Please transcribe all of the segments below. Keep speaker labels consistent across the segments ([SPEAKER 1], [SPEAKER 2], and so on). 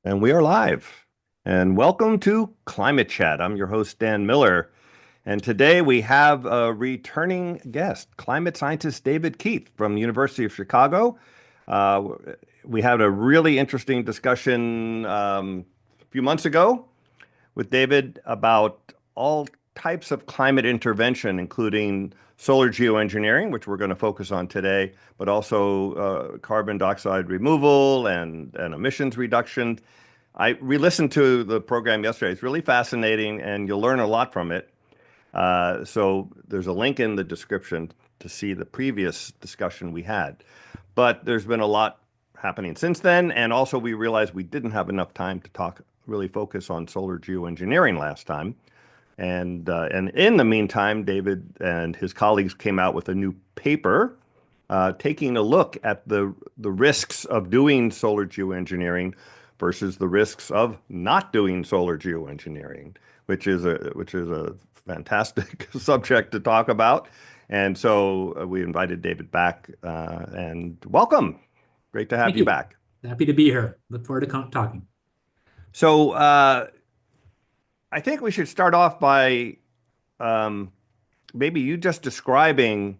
[SPEAKER 1] And we are live. And welcome to Climate Chat. I'm your host, Dan Miller. And today we have a returning guest, climate scientist David Keith from the University of Chicago. Uh, we had a really interesting discussion a few months ago with David about all types of climate intervention, including solar geoengineering, which we're going to focus on today, but also carbon dioxide removal and emissions reduction. I re-listened to the program yesterday. It's really fascinating, and you'll learn a lot from it. So there's a link in the description to see the previous discussion we had. But there's been a lot happening since then, and also we realized we didn't have enough time to really focus on solar geoengineering last time. And in the meantime, David and his colleagues came out with a new paper taking a look at the risks of doing solar geoengineering versus the risks of not doing solar geoengineering, which is a fantastic subject to talk about. And so we invited David back and welcome. Great to have
[SPEAKER 2] Thank
[SPEAKER 1] you
[SPEAKER 2] you.
[SPEAKER 1] back.
[SPEAKER 2] Happy to be here. Look forward to talking.
[SPEAKER 1] So I think we should start off by um, maybe you just describing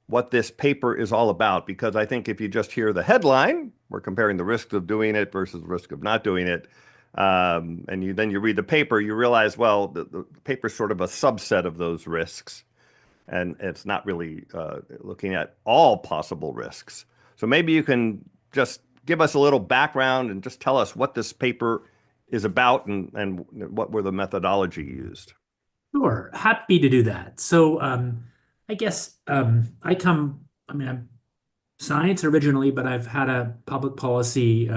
[SPEAKER 1] what this paper is all about, because I think if you just hear the headline, we're comparing the risks of doing it versus the risk of not doing it, and then you read the paper, you realize, well, the paper is sort of a subset of those risks, and it's not really looking at all possible risks. So maybe you can just give us a little background and just tell us what this paper is about and what were the methodology used.
[SPEAKER 2] Sure. Happy to do that. So, I guess I'm science originally, but I've had a public policy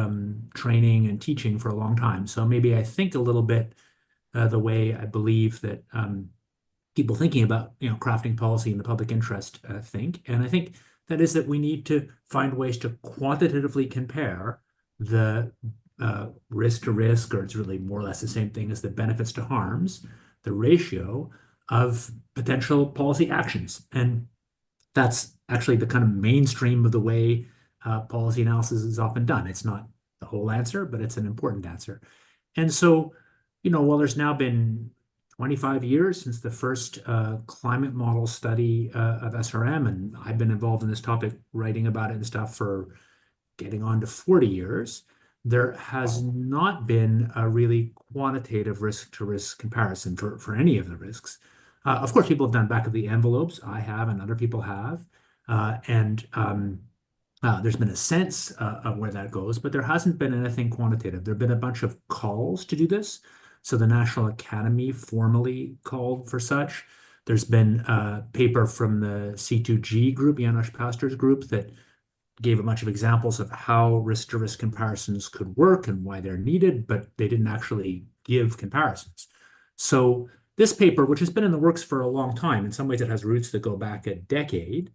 [SPEAKER 2] training and teaching for a long time. So maybe I think a little bit the way I believe that people thinking about crafting policy in the public interest think. And I think that is that we need to find ways to quantitatively compare the risk to risk, or it's really more or less the same thing as the benefits to harms, the ratio of potential policy actions. And that's actually the kind of mainstream of the way policy analysis is often done. It's not the whole answer, but it's an important answer. And so, while there's now been 25 years since the first climate model study of SRM, and I've been involved in this topic, writing about it and stuff for getting on to 40 years, there has not been a really quantitative risk to risk comparison for any of the risks. Of course, people have done back of the envelopes. I have, and other people have. And there's been a sense of where that goes, but there hasn't been anything quantitative. There have been a bunch of calls to do this. So the National Academy formally called for such. There's been a paper from the C2G group, Janos Pastor's group, that gave a bunch of examples of how risk-to-risk comparisons could work and why they're needed, but they didn't actually give comparisons. So this paper, which has been in the works for a long time, in some ways it has roots that go back a decade.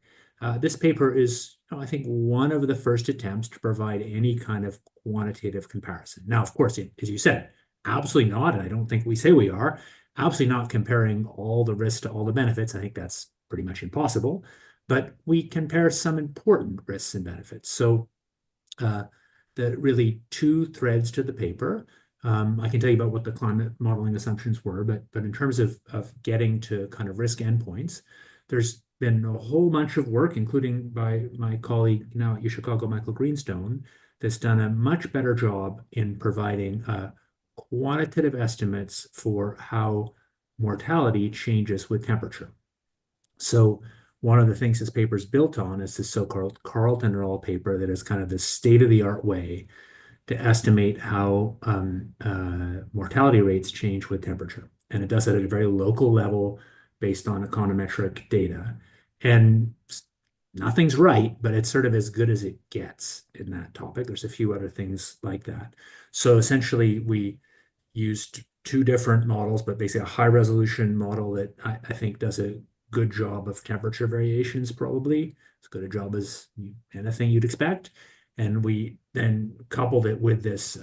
[SPEAKER 2] This paper is, I think, one of the first attempts to provide any kind of quantitative comparison. Now, of course, as you said, absolutely not, and I don't think we say we are, absolutely not comparing all the risks to all the benefits. I think that's pretty much impossible. But we compare some important risks and benefits. So the really two threads to the paper. I can tell you about what the climate modeling assumptions were, but in terms of getting to kind of risk endpoints, there's been a whole bunch of work, including by my colleague now at UChicago, Michael Greenstone, that's done a much better job in providing quantitative estimates for how mortality changes with temperature. So one of the things this paper is built on is this so-called Carlton et al. Paper that is kind of the state-of-the-art way to estimate how mortality rates change with temperature. And it does it at a very local level based on econometric data. And nothing's right, but it's sort of as good as it gets in that topic. There's a few other things like that. So essentially, we used two different models, but basically a high resolution model that I think does a good job of temperature variations, probably as good a job as anything you'd expect. And we then coupled it with this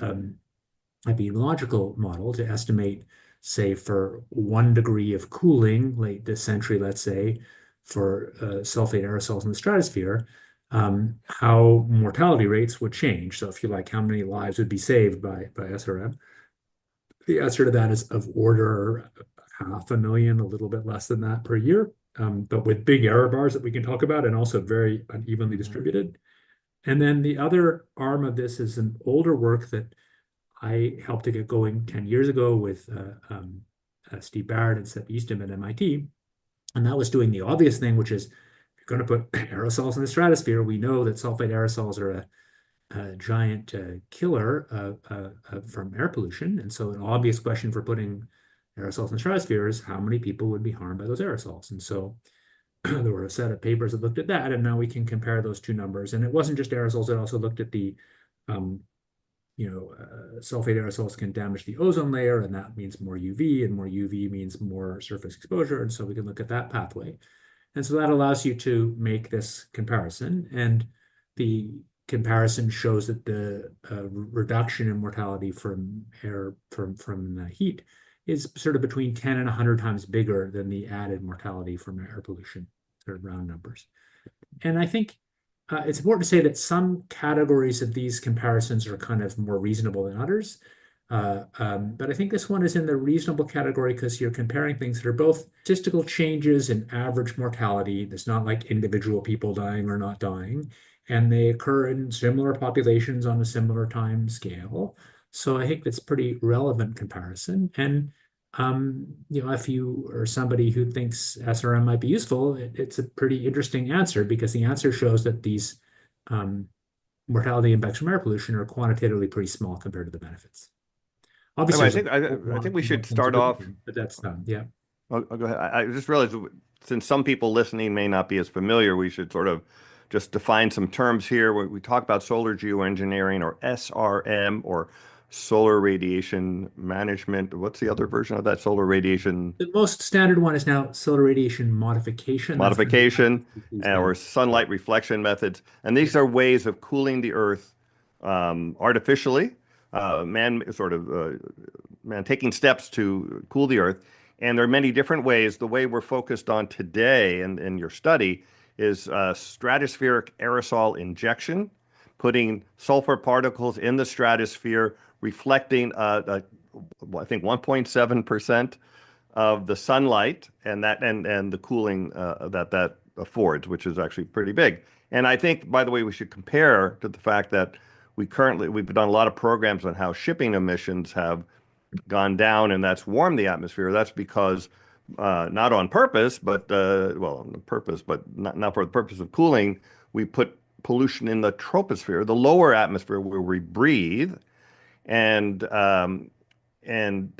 [SPEAKER 2] epidemiological model to estimate, say, for 1 degree of cooling late this century, let's say, for sulfate aerosols in the stratosphere, how mortality rates would change. So if you like, how many lives would be saved by SRM? The answer to that is of order 500,000, a little bit less than that per year, but with big error bars that we can talk about and also very unevenly distributed. And then the other arm of this is an older work that I helped to get going 10 years ago with Steve Barrett and Seth Eastham at MIT. And that was doing the obvious thing, which is if you're going to put aerosols in the stratosphere, we know that sulfate aerosols are a giant killer from air pollution. And so an obvious question for putting aerosols in the stratosphere is how many people would be harmed by those aerosols? And so there were a set of papers that looked at that, and now we can compare those two numbers. And it wasn't just aerosols, it also looked at the um, sulfate aerosols can damage the ozone layer, and that means more UV, and more UV means more surface exposure. And so we can look at that pathway. And so that allows you to make this comparison. And the comparison shows that the reduction in mortality from air from heat is sort of between 10 and 100 times bigger than the added mortality from air pollution, sort of round numbers. And I think it's important to say that some categories of these comparisons are kind of more reasonable than others. But I think this one is in the reasonable category because you're comparing things that are both statistical changes in average mortality. It's not like individual people dying or not dying, and they occur in similar populations on a similar time scale. So I think that's pretty relevant comparison. And if you are somebody who thinks SRM might be useful, it's a pretty interesting answer because the answer shows that these um, mortality impacts from air pollution are quantitatively pretty small compared to the benefits.
[SPEAKER 1] I,
[SPEAKER 2] Obviously,
[SPEAKER 1] mean, I
[SPEAKER 2] there's
[SPEAKER 1] think
[SPEAKER 2] a
[SPEAKER 1] I
[SPEAKER 2] lot
[SPEAKER 1] think we
[SPEAKER 2] more
[SPEAKER 1] should
[SPEAKER 2] things to
[SPEAKER 1] start
[SPEAKER 2] look
[SPEAKER 1] off.
[SPEAKER 2] at, but that's yeah.
[SPEAKER 1] I'll go ahead. I just realized since some people listening may not be as familiar, we should sort of just define some terms here. We talk about solar geoengineering or SRM or solar radiation management. What's the other version of that? Solar radiation
[SPEAKER 2] The most standard one is now solar radiation modification. That's kind of the
[SPEAKER 1] modification
[SPEAKER 2] these days.
[SPEAKER 1] or sunlight reflection methods. And these are ways of cooling the earth artificially, man taking steps to cool the earth. And there are many different ways. The way we're focused on today in your study is stratospheric aerosol injection, putting sulfur particles in the stratosphere, reflecting, I think, 1.7% of the sunlight and the cooling that affords, which is actually pretty big. And I think, by the way, we should compare to the fact that we've done a lot of programs on how shipping emissions have gone down, and that's warmed the atmosphere. That's because not on purpose, but well, on purpose, but not for the purpose of cooling. We put pollution in the troposphere, the lower atmosphere where we breathe, and and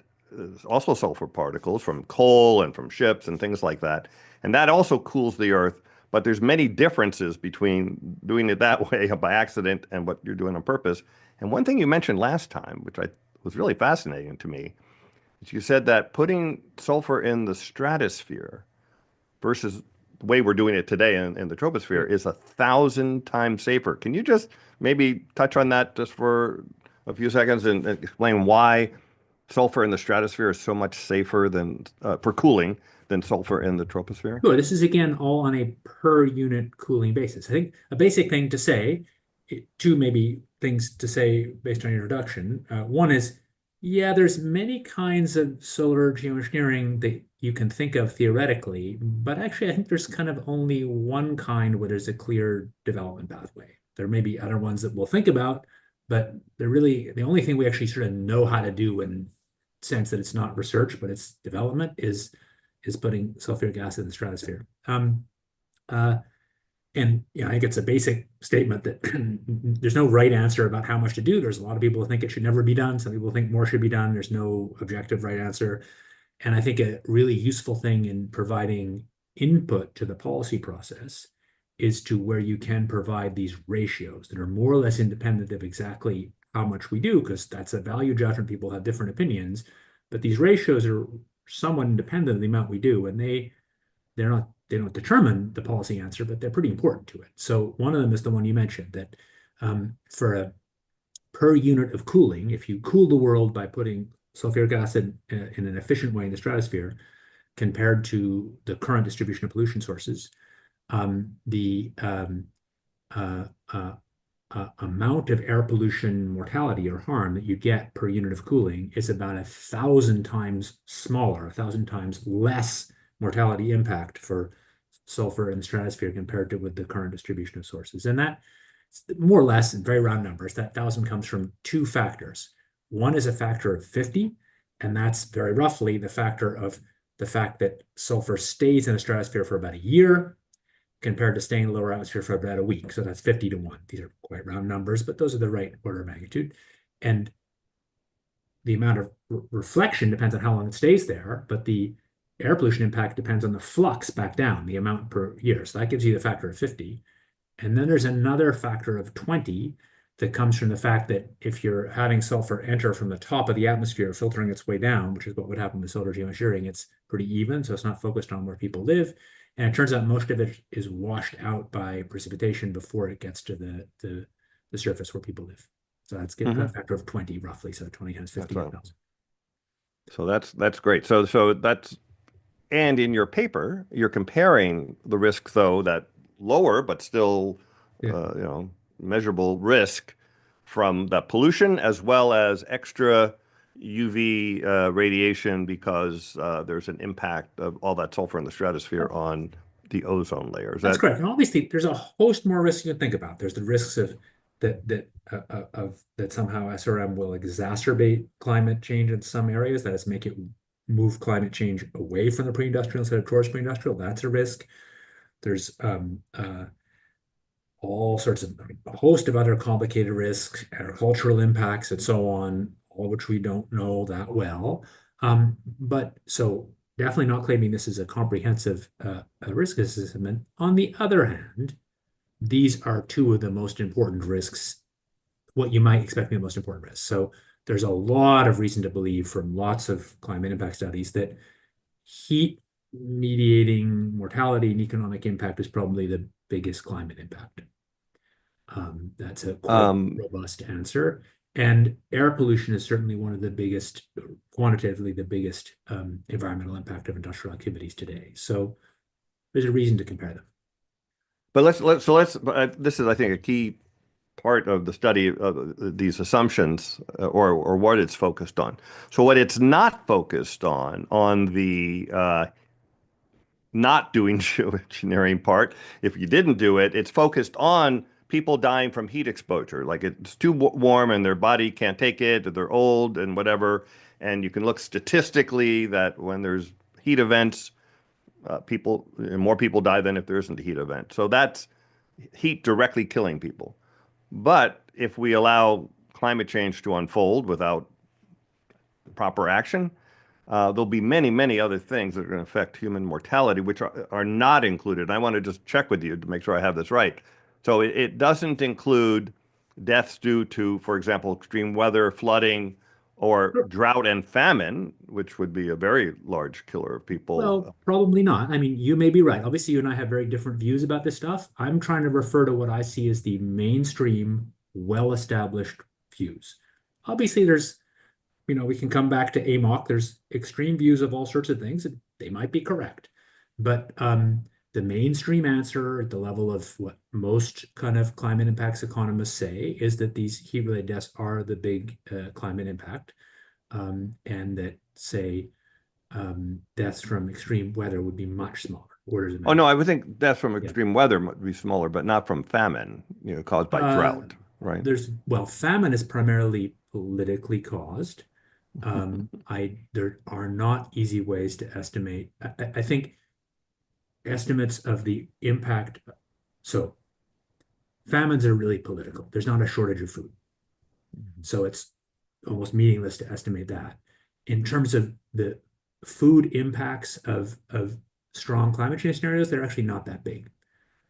[SPEAKER 1] also sulfur particles from coal and from ships and things like that. And that also cools the earth. But there's many differences between doing it that way by accident and what you're doing on purpose. And one thing you mentioned last time, which I was really fascinating to me, is you said that putting sulfur in the stratosphere versus the way we're doing it today in the troposphere is 1,000 times safer. Can you just maybe touch on that just for a few seconds and explain why sulfur in the stratosphere is so much safer than for cooling than sulfur in the troposphere?
[SPEAKER 2] Sure, this is again all on a per unit cooling basis. I think a basic thing to say, two maybe things to say based on your introduction. One is, yeah, there's many kinds of solar geoengineering that you can think of theoretically, but actually I think there's kind of only one kind where there's a clear development pathway. There may be other ones that we'll think about, but they're really the only thing we actually sort of know how to do in sense that it's not research, but it's development is putting sulfuric acid in the stratosphere. Uh, and I think it's a basic statement that there's no right answer about how much to do. There's a lot of people who think it should never be done. Some people think more should be done. There's no objective right answer. And I think a really useful thing in providing input to the policy process is to where you can provide these ratios that are more or less independent of exactly how much we do, because that's a value judgment. People have different opinions, but these ratios are somewhat independent of the amount we do, and they don't determine the policy answer, but they're pretty important to it. So one of them is the one you mentioned that for a per unit of cooling, if you cool the world by putting sulfuric acid in an efficient way in the stratosphere compared to the current distribution of pollution sources, the uh, uh, amount of air pollution mortality or harm that you get per unit of cooling is about 1,000 times smaller, 1,000 times less mortality impact for sulfur in the stratosphere compared to with the current distribution of sources. And that, more or less, in very round numbers, that 1,000 comes from two factors. One is a factor of 50, and that's very roughly the factor of the fact that sulfur stays in the stratosphere for about a year compared to staying in the lower atmosphere for about a week. So that's 50 to 1. These are quite round numbers, but those are the right order of magnitude. And the amount of reflection depends on how long it stays there, but the air pollution impact depends on the flux back down, the amount per year. So that gives you the factor of 50. And then there's another factor of 20 that comes from the fact that if you're having sulfur enter from the top of the atmosphere, filtering its way down, which is what would happen with solar geoengineering, it's pretty even, so it's not focused on where people live. And it turns out most of it is washed out by precipitation before it gets to the surface where people live. So that's a
[SPEAKER 1] Hmm.
[SPEAKER 2] factor of 20 roughly. So 20 times
[SPEAKER 1] That's
[SPEAKER 2] 50 is
[SPEAKER 1] right.
[SPEAKER 2] 1,000.
[SPEAKER 1] So that's great. So that's and in your paper, you're comparing the risk though that lower but still
[SPEAKER 2] Yeah,
[SPEAKER 1] you know measurable risk from that pollution as well as extra UV radiation because there's an impact of all that sulfur in the stratosphere on the ozone layer. Is
[SPEAKER 2] that's
[SPEAKER 1] that
[SPEAKER 2] correct. And obviously, there's a host more risks you can think about. There's the risks of that somehow SRM will exacerbate climate change in some areas, that is, make it move climate change away from the pre-industrial instead of towards pre-industrial. That's a risk. There's all sorts of a host of other complicated risks, agricultural impacts, and so on, all which we don't know that well. But so definitely not claiming this is a comprehensive risk assessment. On the other hand, these are two of the most important risks, what you might expect to be the most important risks. So there's a lot of reason to believe from lots of climate impact studies that heat mediating mortality and economic impact is probably the biggest climate impact. That's a quite
[SPEAKER 1] um,
[SPEAKER 2] robust answer. And air pollution is certainly one of the biggest, quantitatively the biggest environmental impact of industrial activities today. So there's a reason to compare them.
[SPEAKER 1] but let's this is I think a key part of the study of these assumptions or what it's focused on. So what it's not focused on the not doing geoengineering part, if you didn't do it, it's focused on people dying from heat exposure. Like it's too warm and their body can't take it, or they're old and whatever. And you can look statistically that when there's heat events, more people die than if there isn't a heat event. So that's heat directly killing people. But if we allow climate change to unfold without proper action, there'll be many, many other things that are going to affect human mortality, which are not included. I want to just check with you to make sure I have this right. So it doesn't include deaths due to, for example, extreme weather, flooding, or
[SPEAKER 2] Sure.
[SPEAKER 1] drought and famine, which would be a very large killer of people.
[SPEAKER 2] Well, probably not. I mean, you may be right. Obviously, you and I have very different views about this stuff. I'm trying to refer to what I see as the mainstream, well-established views. Obviously, we can come back to AMOC. There's extreme views of all sorts of things. They might be correct. But the mainstream answer at the level of what most kind of climate impacts economists say is that these heat-related deaths are the big climate impact, and that, say, deaths from extreme weather would be much smaller, orders of
[SPEAKER 1] Oh no,
[SPEAKER 2] magnitude.
[SPEAKER 1] I would think deaths from
[SPEAKER 2] Yeah.
[SPEAKER 1] extreme weather might be smaller, but not from famine, caused by
[SPEAKER 2] Uh,
[SPEAKER 1] drought, right?
[SPEAKER 2] well, famine is primarily politically caused. There are not easy ways to estimate. I think estimates of the impact. So famines are really political. There's not a shortage of food. So it's almost meaningless to estimate that. In terms of the food impacts of strong climate change scenarios, they're actually not that big.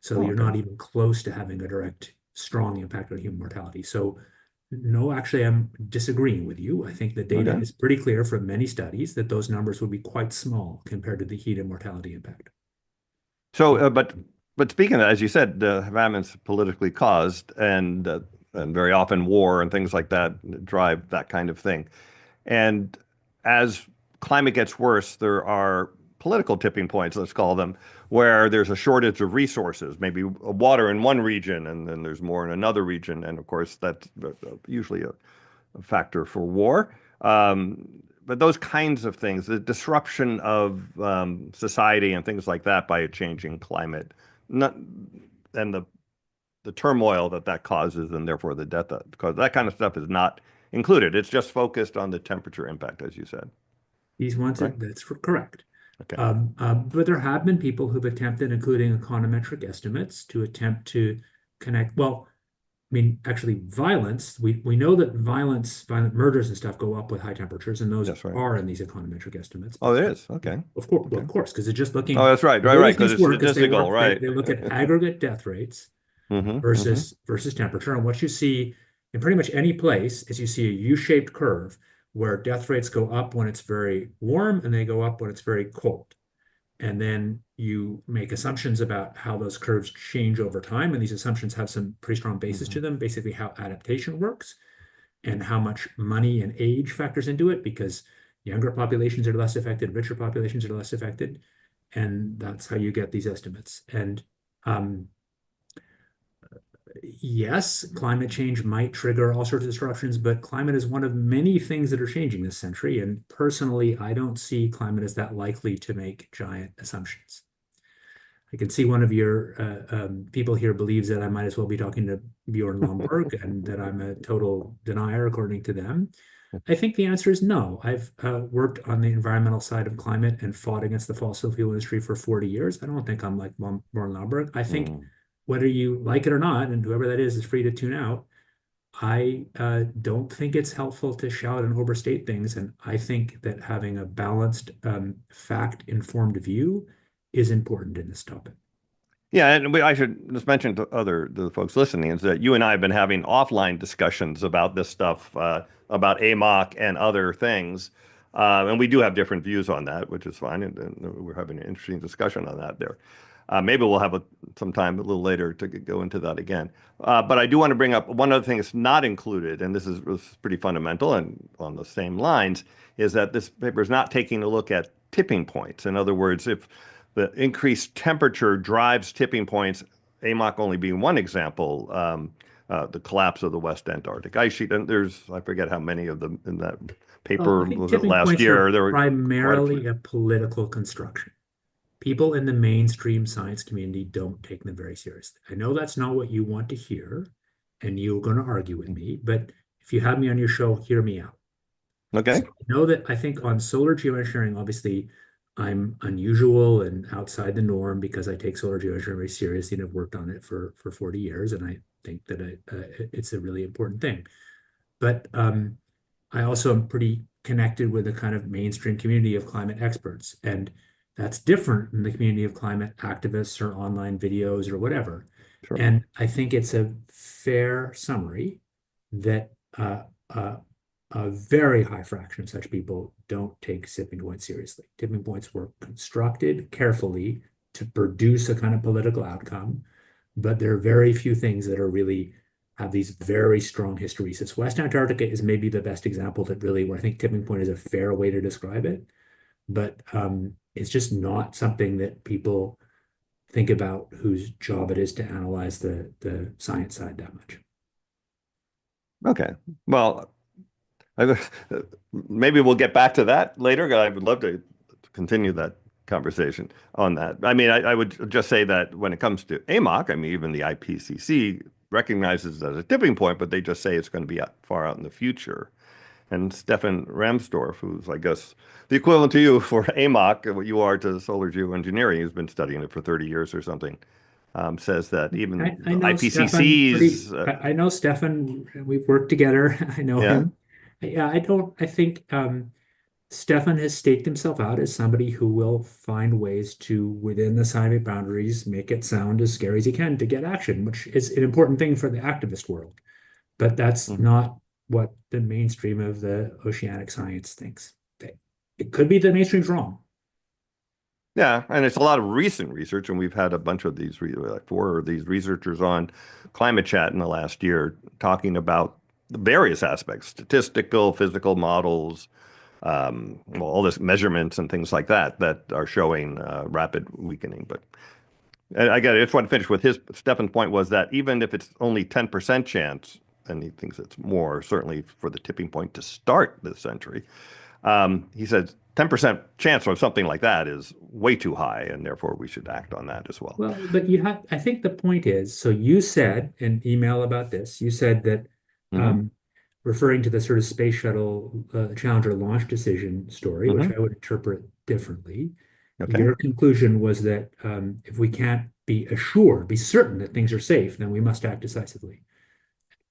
[SPEAKER 2] So
[SPEAKER 1] Oh,
[SPEAKER 2] you're
[SPEAKER 1] okay.
[SPEAKER 2] not even close to having a direct strong impact on human mortality. So no, actually, I'm disagreeing with you. I think the data
[SPEAKER 1] Okay.
[SPEAKER 2] is pretty clear from many studies that those numbers would be quite small compared to the heat and mortality impact.
[SPEAKER 1] So, but speaking of, as you said, famine's politically caused, and very often war and things like that drive that kind of thing. And as climate gets worse, there are political tipping points, let's call them, where there's a shortage of resources, maybe water in one region and then there's more in another region. And of course, that's usually a factor for war. But those kinds of things, the disruption of society and things like that by a changing climate, not, and the turmoil that that causes, and therefore the death that causes, that kind of stuff is not included. It's just focused on the temperature impact, as you said,
[SPEAKER 2] These ones
[SPEAKER 1] right?
[SPEAKER 2] correct.
[SPEAKER 1] Okay.
[SPEAKER 2] But there have been people who've attempted, including econometric estimates, to attempt to connect. Well, I mean, actually, violence. We know that violent murders and stuff go up with high temperatures, and those
[SPEAKER 1] That's right.
[SPEAKER 2] are in these econometric estimates.
[SPEAKER 1] Oh,
[SPEAKER 2] But
[SPEAKER 1] it is. Okay.
[SPEAKER 2] of course, well,
[SPEAKER 1] Okay.
[SPEAKER 2] of course, because they're just
[SPEAKER 1] Oh,
[SPEAKER 2] looking.
[SPEAKER 1] that's right.
[SPEAKER 2] The
[SPEAKER 1] Right,
[SPEAKER 2] way
[SPEAKER 1] right.
[SPEAKER 2] these
[SPEAKER 1] Because
[SPEAKER 2] things
[SPEAKER 1] it's
[SPEAKER 2] work is
[SPEAKER 1] statistical, right?
[SPEAKER 2] they look at aggregate death rates
[SPEAKER 1] Hmm.
[SPEAKER 2] versus temperature. And what you see in pretty much any place is you see a U-shaped curve where death rates go up when it's very warm and they go up when it's very cold. And then you make assumptions about how those curves change over time. And these assumptions have some pretty strong basis
[SPEAKER 1] Hmm.
[SPEAKER 2] to them, basically how adaptation works and how much money and age factors into it, because younger populations are less affected, richer populations are less affected. And that's how you get these estimates. And um, yes, climate change might trigger all sorts of disruptions, but climate is one of many things that are changing this century. And personally, I don't see climate as that likely to make giant assumptions. I can see one of your people here believes that I might as well be talking to Bjorn Lomborg and that I'm a total denier according to them. I think the answer is no. I've worked on the environmental side of climate and fought against the fossil fuel industry for 40 years. I don't think I'm like Bjorn Lomborg. I think
[SPEAKER 1] Hmm.
[SPEAKER 2] whether you like it or not, and whoever that is free to tune out, I don't think it's helpful to shout and overstate things. And I think that having a balanced, fact-informed view is important in this topic.
[SPEAKER 1] Yeah, and I should just mention to the folks listening is that you and I have been having offline discussions about this stuff, about AMOC and other things, and we do have different views on that, which is fine, and we're having an interesting discussion on that there. Maybe we'll have some time a little later to go into that again. But I do want to bring up one other thing that's not included, and this is pretty fundamental and on the same lines, is that this paper is not taking a look at tipping points. In other words, if the increased temperature drives tipping points, AMOC only being one example, the collapse of the West Antarctic ice sheet. And I forget how many of them in that
[SPEAKER 2] Well, I
[SPEAKER 1] paper,
[SPEAKER 2] think
[SPEAKER 1] was it
[SPEAKER 2] tipping
[SPEAKER 1] last
[SPEAKER 2] points are
[SPEAKER 1] year? There were quite a
[SPEAKER 2] primarily
[SPEAKER 1] few.
[SPEAKER 2] a political construction. People in the mainstream science community don't take them very seriously. I know that's not what you want to hear, and you're going to argue with me, but if you have me on your show, hear me out. So
[SPEAKER 1] Okay.
[SPEAKER 2] I know that I think on solar geoengineering, obviously, I'm unusual and outside the norm because I take solar geoengineering very seriously and have worked on it for 40 years, and I think that it's a really important thing. But I also am pretty connected with the kind of mainstream community of climate experts, and that's different than the community of climate activists or online videos or whatever.
[SPEAKER 1] Sure.
[SPEAKER 2] And I think it's a fair summary that uh, a very high fraction of such people don't take tipping points seriously. Tipping points were constructed carefully to produce a kind of political outcome, but there are very few things that are really have these very strong hysteresis. West Antarctica is maybe the best example that really, where I think tipping point is a fair way to describe it, but it's just not something that people think about whose job it is to analyze the science side that much.
[SPEAKER 1] Okay. Well, I, maybe we'll get back to that later. I would love to continue that conversation on that. I mean, I would just say that when it comes to AMOC, I mean, even the IPCC recognizes it as a tipping point, but they just say it's going to be far out in the future. And Stefan Ramsdorf, who's, I guess, the equivalent to you for AMOC, what you are to solar geoengineering, who's been studying it for 30 years or something, says that even
[SPEAKER 2] I know Stefan pretty,
[SPEAKER 1] IPCC's,
[SPEAKER 2] I know Stefan, we've worked together. I know
[SPEAKER 1] yeah.
[SPEAKER 2] him. Yeah, I think Stefan has staked himself out as somebody who will find ways to, within the scientific boundaries, make it sound as scary as he can to get action, which is an important thing for the activist world. But that's
[SPEAKER 1] Mhm.
[SPEAKER 2] not what the mainstream of the oceanic science thinks. It could be the mainstream's wrong.
[SPEAKER 1] Yeah, and it's a lot of recent research, and we've had a bunch of these, like four of these researchers on Climate Chat in the last year talking about the various aspects, statistical, physical models, well, all this measurements and things like that that are showing rapid weakening. But I get it. I just want to finish with Stefan's point was that even if it's only 10% chance, and he thinks it's more, certainly for the tipping point to start this century, he says 10% chance of something like that is way too high, and therefore we should act on that as well.
[SPEAKER 2] Well, but I think the point is, so you said in email about this, you said that
[SPEAKER 1] Hmm.
[SPEAKER 2] um, referring to the sort of space shuttle Challenger launch decision story, which
[SPEAKER 1] Hmm.
[SPEAKER 2] I would interpret differently,
[SPEAKER 1] Okay.
[SPEAKER 2] your conclusion was that if we can't be assured, be certain that things are safe, then we must act decisively.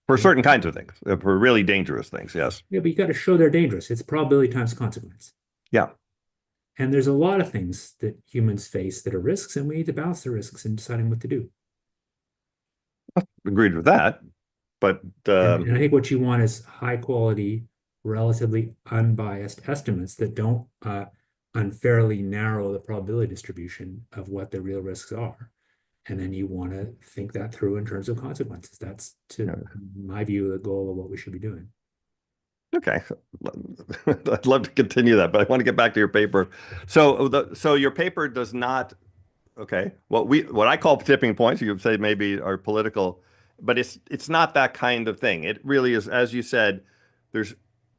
[SPEAKER 1] For
[SPEAKER 2] And
[SPEAKER 1] certain kinds of things, for really dangerous things, yes.
[SPEAKER 2] yeah, but you got to show they're dangerous. It's probability times consequence.
[SPEAKER 1] Yeah,
[SPEAKER 2] And there's a lot of things that humans face that are risks, and we need to balance the risks in deciding what to do.
[SPEAKER 1] agreed with that. But
[SPEAKER 2] And I think what you want is high quality, relatively unbiased estimates that don't unfairly narrow the probability distribution of what the real risks are. And then you want to think that through in terms of consequences. That's, to my view, the goal of what we should be doing.
[SPEAKER 1] okay, I'd love to continue that, but I want to get back to your paper. So your paper does not. Okay. What I call tipping points, you would say maybe are political, but it's not that kind of thing. It really is, as you said, there's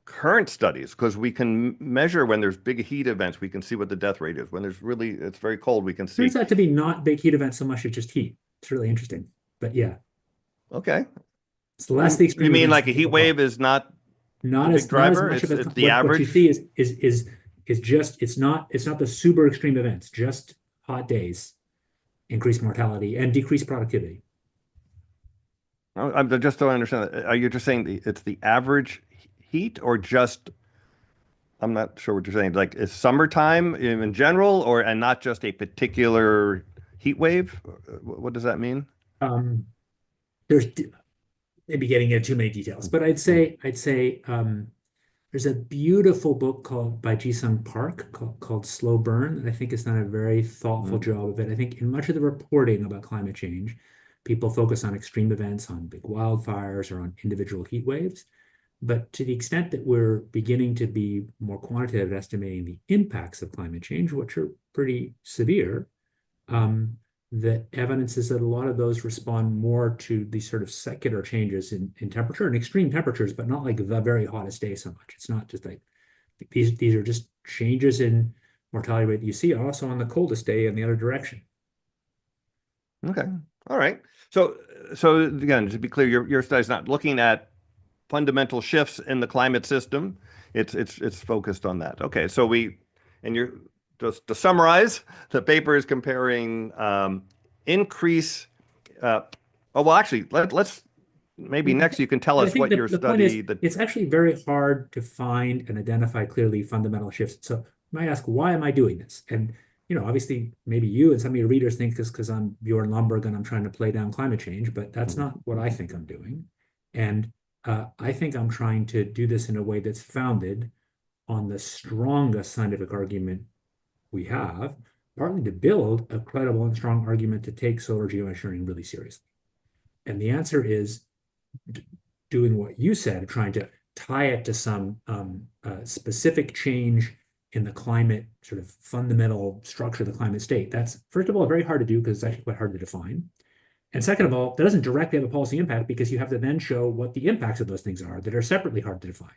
[SPEAKER 1] current studies because we can measure when there's big heat events, we can see what the death rate is. When it's very cold, we can
[SPEAKER 2] Turns
[SPEAKER 1] see.
[SPEAKER 2] out to be not big heat events so much as just heat. It's really interesting. But yeah,
[SPEAKER 1] Okay.
[SPEAKER 2] it's less the
[SPEAKER 1] You
[SPEAKER 2] extreme
[SPEAKER 1] mean
[SPEAKER 2] events
[SPEAKER 1] like
[SPEAKER 2] that
[SPEAKER 1] a heat
[SPEAKER 2] people thought.
[SPEAKER 1] wave is not the big
[SPEAKER 2] Not as
[SPEAKER 1] driver?
[SPEAKER 2] much of
[SPEAKER 1] It's
[SPEAKER 2] a
[SPEAKER 1] the
[SPEAKER 2] what you see
[SPEAKER 1] average.
[SPEAKER 2] is just it's not the super extreme events, just hot days, increased mortality and decreased productivity.
[SPEAKER 1] I just don't understand that. Are you just saying it's the average heat or just I'm not sure what you're saying. Like, is summertime in general, or and not just a particular heat wave? What does that mean?
[SPEAKER 2] Um, there's maybe getting into too many details, but I'd say there's a beautiful book called by Ji-Sung Park called Slow Burn, and I think it's done a very thoughtful
[SPEAKER 1] Mm-hmm.
[SPEAKER 2] job of it. I think in much of the reporting about climate change, people focus on extreme events, on big wildfires, or on individual heat waves. But to the extent that we're beginning to be more quantitative at estimating the impacts of climate change, which are pretty severe, um, the evidence is that a lot of those respond more to these sort of secular changes in temperature and extreme temperatures, but not like the very hottest day so much. It's not just like these are just changes in mortality rate that you see also on the coldest day in the other direction.
[SPEAKER 1] Okay. All right. So, so again, to be clear, your study's not looking at fundamental shifts in the climate system. It's focused on that. Okay. And you're just to summarize, the paper is comparing increase. Uh, oh well, actually, let's maybe next you can tell
[SPEAKER 2] I
[SPEAKER 1] us
[SPEAKER 2] think
[SPEAKER 1] what your
[SPEAKER 2] the point is
[SPEAKER 1] study the
[SPEAKER 2] it's actually very hard to find and identify clearly fundamental shifts. So you might ask, why am I doing this? And obviously, maybe you and some of your readers think this because I'm Bjorn Lomborg and I'm trying to play down climate change, but that's not what I think I'm doing. And I think I'm trying to do this in a way that's founded on the strongest scientific argument we have, partly to build a credible and strong argument to take solar geoengineering really seriously. And the answer is doing what you said, trying to tie it to some specific change in the climate sort of fundamental structure of the climate state. That's, first of all, very hard to do because it's actually quite hard to define. And second of all, that doesn't directly have a policy impact because you have to then show what the impacts of those things are that are separately hard to define.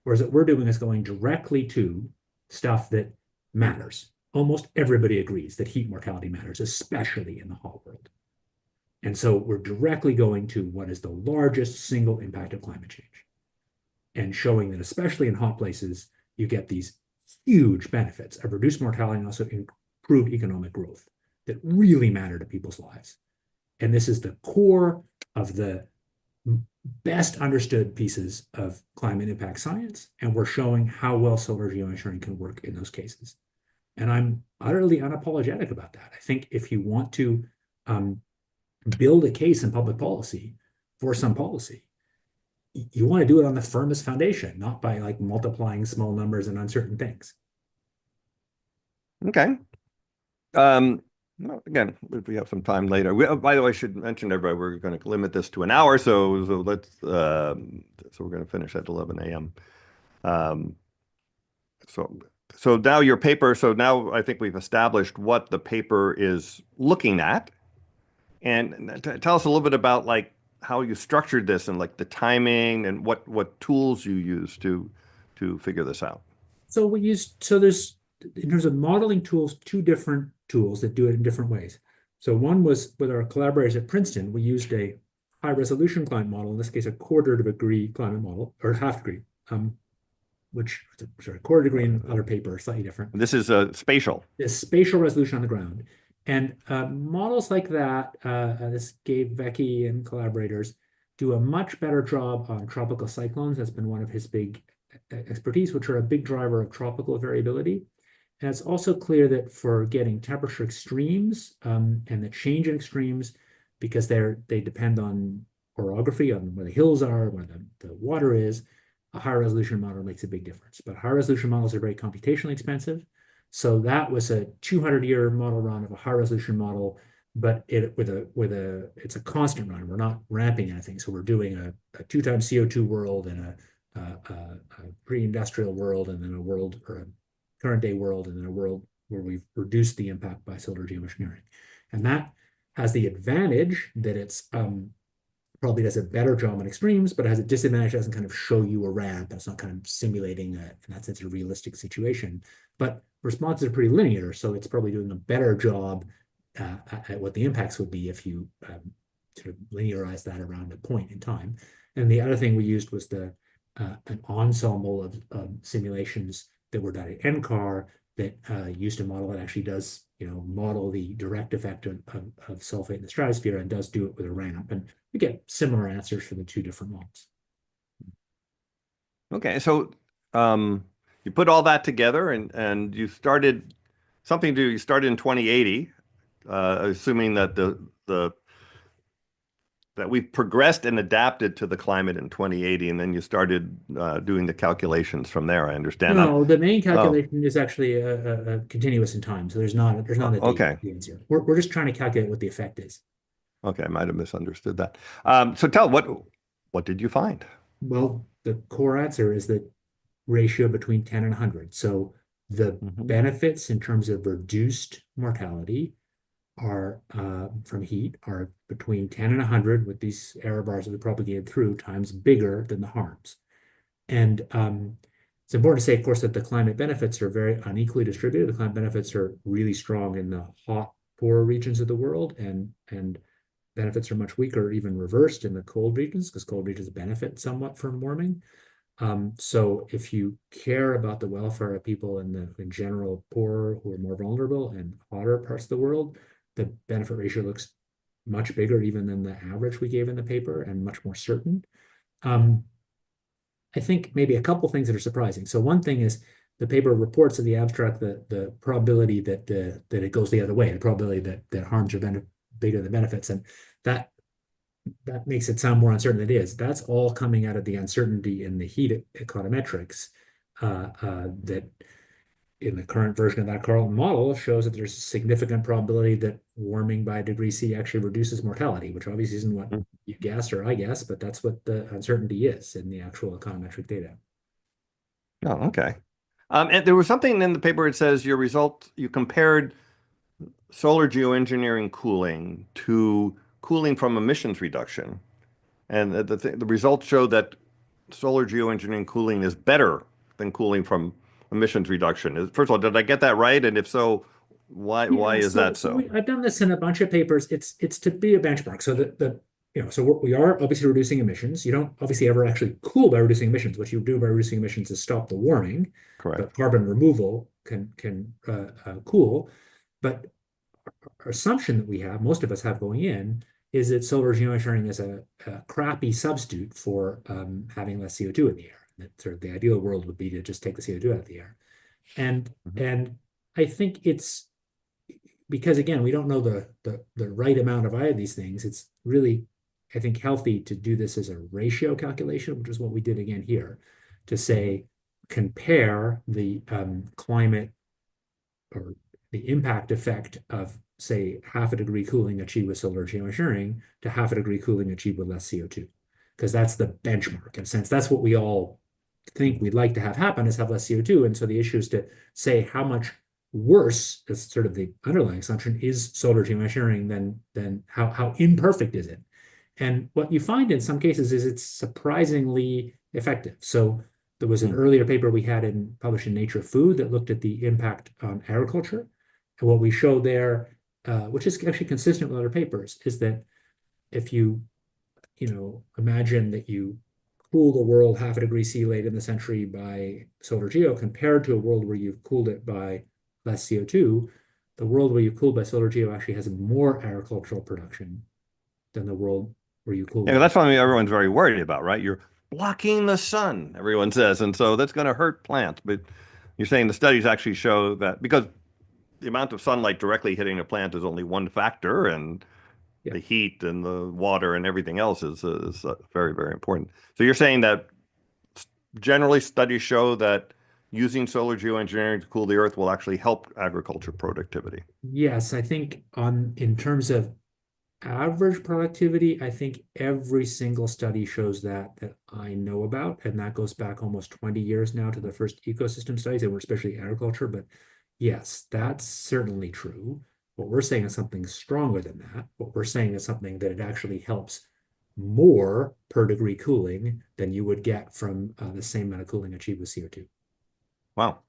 [SPEAKER 2] Whereas what we're doing is going directly to stuff that matters. Almost everybody agrees that heat mortality matters, especially in the hot world. And so we're directly going to what is the largest single impact of climate change and showing that, especially in hot places, you get these huge benefits of reduced mortality and also improved economic growth that really matter to people's lives. And this is the core of the best understood pieces of climate impact science. And we're showing how well solar geoengineering can work in those cases. And I'm utterly unapologetic about that. I think if you want to build a case in public policy for some policy, you want to do it on the firmest foundation, not by like multiplying small numbers and uncertain things.
[SPEAKER 1] okay. Well, again, if we have some time later. By the way, I should mention to everybody we're going to limit this to an hour, so let's so we're going to finish at 11 a.m. Um, So, so now your paper, so now I think we've established what the paper is looking at. And tell us a little bit about like how you structured this and like the timing and what tools you use to figure this out.
[SPEAKER 2] So we use so there's in terms of modeling tools, two different tools that do it in different ways. So one was with our collaborators at Princeton, we used a high resolution climate model, in this case, a quarter degree climate model, or half degree, which sorry, quarter degree in other paper, slightly different.
[SPEAKER 1] This is spatial.
[SPEAKER 2] Is spatial resolution on the ground. And models like that, this gave Vecchi and collaborators, do a much better job on tropical cyclones. That's been one of his big expertise, which are a big driver of tropical variability. And it's also clear that for getting temperature extremes and the change in extremes, because they depend on orography, on where the hills are, where the water is, a higher resolution model makes a big difference. But higher resolution models are very computationally expensive. So that was a 200-year model run of a high resolution model, but it's a constant run. We're not ramping anything. So we're doing a 2 times CO2 world and a pre-industrial world, and then a world or a current day world, and then a world where we've reduced the impact by solar geoengineering. And that has the advantage that it's probably does a better job on extremes, but it has a disadvantage. It doesn't kind of show you a ramp. It's not kind of simulating in that sense, a realistic situation. But responses are pretty linear, so it's probably doing a better job at what the impacts would be if you sort of linearize that around a point in time. And the other thing we used was an ensemble of simulations that were done at NCAR that used a model that actually does, model the direct effect of sulfate in the stratosphere and does do it with a ramp. And we get similar answers for the two different models.
[SPEAKER 1] Okay, so you put all that together and you started you started in 2080, assuming that the that we've progressed and adapted to the climate in 2080, and then you started doing the calculations from there. I understand.
[SPEAKER 2] No, the main
[SPEAKER 1] Oh,
[SPEAKER 2] calculation is actually a continuous in time. So there's not a date
[SPEAKER 1] okay.
[SPEAKER 2] answer. We're just trying to calculate what the effect is.
[SPEAKER 1] Okay, I might have misunderstood that. So what did you find?
[SPEAKER 2] Well, the core answer is the ratio between 10 and 100. So the
[SPEAKER 1] Hmm.
[SPEAKER 2] benefits in terms of reduced mortality are from heat are between 10 and 100 with these error bars that we propagated through times bigger than the harms. And it's important to say, of course, that the climate benefits are very unequally distributed. The climate benefits are really strong in the hot, poor regions of the world, and benefits are much weaker, even reversed in the cold regions, because cold regions benefit somewhat from warming. So if you care about the welfare of people in the in general poorer who are more vulnerable and hotter parts of the world, the benefit ratio looks much bigger even than the average we gave in the paper and much more certain. Um, I think maybe a couple things that are surprising. So one thing is the paper reports in the abstract the probability that it goes the other way, the probability that harms are bigger than benefits, and that that makes it sound more uncertain than it is. That's all coming out of the uncertainty in the heat econometrics that in the current version of that Carlton model shows that there's a significant probability that warming by a degree C actually reduces mortality, which obviously isn't what you guess or I guess, but that's what the uncertainty is in the actual econometric data.
[SPEAKER 1] Oh, okay. And there was something in the paper that says you compared solar geoengineering cooling to cooling from emissions reduction. And the results show that solar geoengineering cooling is better than cooling from emissions reduction. First of all, did I get that right? And if so, why
[SPEAKER 2] Yeah,
[SPEAKER 1] is
[SPEAKER 2] so
[SPEAKER 1] that
[SPEAKER 2] so
[SPEAKER 1] so?
[SPEAKER 2] I've done this in a bunch of papers. It's to be a benchmark. So so we are obviously reducing emissions. You don't obviously ever actually cool by reducing emissions. What you do by reducing emissions is stop the warming, but
[SPEAKER 1] Correct.
[SPEAKER 2] carbon removal can cool. But our assumption that we have, most of us have going in, is that solar geoengineering is a crappy substitute for having less CO2 in the air. That sort of the ideal world would be to just take the CO2 out of the air. And
[SPEAKER 1] Mhm.
[SPEAKER 2] and I think it's because again, we don't know the right amount of either of these things. It's really, I think, healthy to do this as a ratio calculation, which is what we did again here, to
[SPEAKER 1] Mhm.
[SPEAKER 2] say compare the climate or the impact effect of say half a degree cooling achieved with solar geoengineering to half a degree cooling achieved with less CO2, because that's the benchmark in a sense. That's what we all think we'd like to have happen is have less CO2. And so the issue is to say how much worse, that's sort of the underlying assumption, is solar geoengineering than how imperfect is it? And what you find in some cases is it's surprisingly effective. So there was an
[SPEAKER 1] Hmm.
[SPEAKER 2] earlier paper we had published in Nature Food that looked at the impact on agriculture. And what we show there, which is actually consistent with other papers, is that if imagine that you cool the world half a degree C late in the century by solar geo compared to a world where you've cooled it by less CO2, the world where you cooled by solar geo actually has more agricultural production than the world where you cooled
[SPEAKER 1] Yeah,
[SPEAKER 2] it by.
[SPEAKER 1] that's something everyone's very worried about, right? You're blocking the sun, everyone says, and so that's going to hurt plants. But you're saying the studies actually show that because the amount of sunlight directly hitting a plant is only one factor, and
[SPEAKER 2] Yeah.
[SPEAKER 1] the heat and the water and everything else is very, very important. So you're saying that generally studies show that using solar geoengineering to cool the earth will actually help agriculture productivity.
[SPEAKER 2] Yes, I think in terms of average productivity, I think every single study shows that I know about, and that goes back almost 20 years now to the first ecosystem studies, and were especially agriculture. But yes, that's certainly true. What we're saying is something stronger than that. What we're saying is something that it actually helps more per degree cooling than you would get from the same amount of cooling achieved with CO2.
[SPEAKER 1] Wow.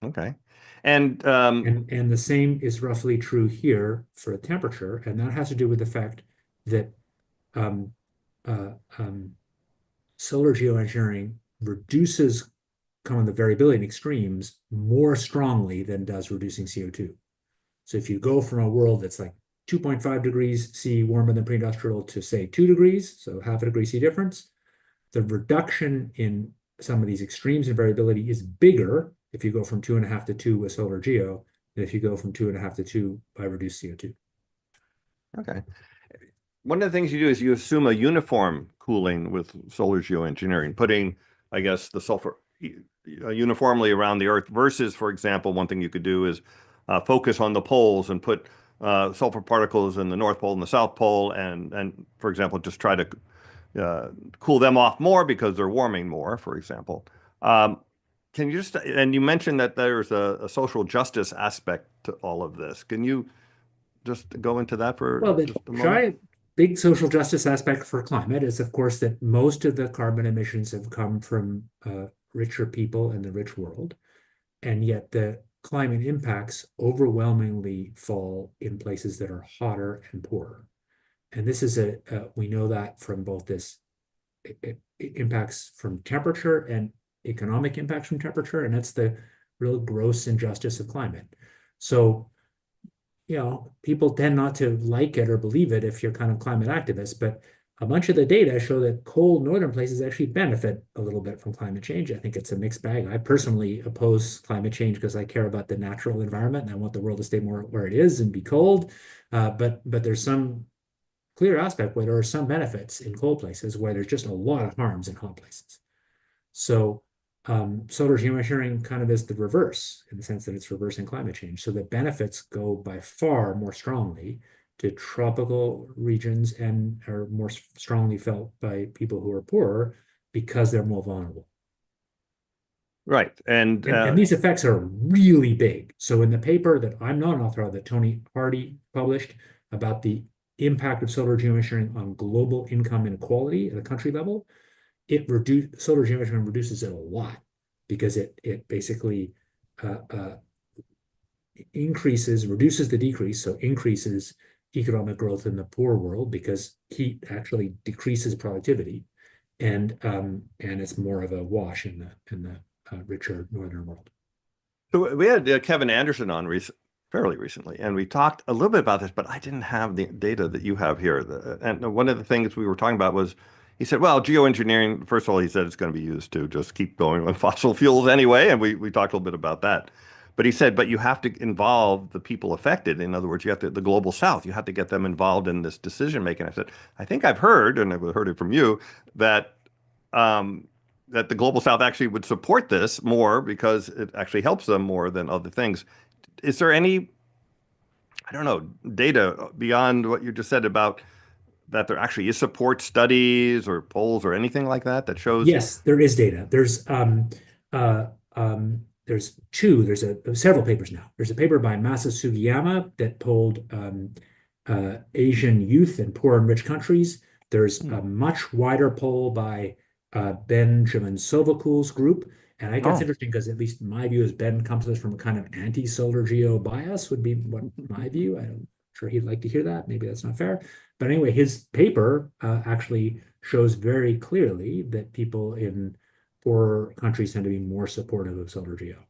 [SPEAKER 1] Okay. And
[SPEAKER 2] And the same is roughly true here for temperature, and that has to do with the fact that um, uh, um, solar geoengineering reduces kind of the variability in extremes more strongly than does reducing CO2. So if you go from a world that's like 2.5 degrees C warmer than pre-industrial to say 2 degrees, so half a degree C difference, the reduction in some of these extremes in variability is bigger if you go from 2.5 to 2 with solar geo than if you go from 2.5 to 2 by reduced CO2.
[SPEAKER 1] okay. One of the things you do is you assume a uniform cooling with solar geoengineering, putting, I guess, the sulfur uniformly around the Earth versus, for example, one thing you could do is focus on the poles and put sulfur particles in the North Pole and the South Pole, and for example, just try to cool them off more because they're warming more, for example. Um, can you just, and you mentioned that there's a social justice aspect to all of this. Can you just go into that for
[SPEAKER 2] Well, the
[SPEAKER 1] just a moment?
[SPEAKER 2] giant big social justice aspect for climate is, of course, that most of the carbon emissions have come from richer people in the rich world, and yet the climate impacts overwhelmingly fall in places that are hotter and poorer. And this is we know that from both this impacts from temperature and economic impacts from temperature, and that's the real gross injustice of climate. So people tend not to like it or believe it if you're kind of climate activist, but a bunch of the data show that cold northern places actually benefit a little bit from climate change. I think it's a mixed bag. I personally oppose climate change because I care about the natural environment and I want the world to stay more where it is and be cold. But there's some clear aspect where there are some benefits in cold places where there's just a lot of harms in hot places. So solar geoengineering kind of is the reverse in the sense that it's reversing climate change. So the benefits go by far more strongly to tropical regions and are more strongly felt by people who are poorer because they're more vulnerable.
[SPEAKER 1] Right. And
[SPEAKER 2] And these effects are really big. So in the paper that I'm not an author of, that Tony Hardy published about the impact of solar geoengineering on global income inequality at a country level, solar geoengineering reduces it a lot because it basically uh, uh, reduces the decrease, so increases economic growth in the poor world because heat actually decreases productivity, and it's more of a wash in the richer northern world.
[SPEAKER 1] so we had Kevin Anderson on fairly recently, and we talked a little bit about this, but I didn't have the data that you have here. And one of the things we were talking about was he said, well, geoengineering, first of all, he said it's going to be used to just keep going with fossil fuels anyway. And we talked a little bit about that. But he said, but you have to involve the people affected. In other words, you have to, the global south, you have to get them involved in this decision making. I said, I think I've heard, and I've heard it from you, that um, that the global south actually would support this more because it actually helps them more than other things. Is there any, I don't know, data beyond what you just said about that there actually is support studies or polls or anything like that that shows?
[SPEAKER 2] Yes, there is data. There's two. There's several papers now. There's a paper by Masa Sugiyama that polled Asian youth in poor and rich countries. There's
[SPEAKER 1] Hmm.
[SPEAKER 2] a much wider poll by Benjamin Sovacool's group. And I think that's
[SPEAKER 1] Oh.
[SPEAKER 2] interesting because at least my view is Ben comes to us from a kind of anti-solar geo bias would be what my view. I'm sure he'd like to hear that. Maybe that's not fair. But anyway, his paper actually shows very clearly that people in poorer countries tend to be more supportive of solar geo.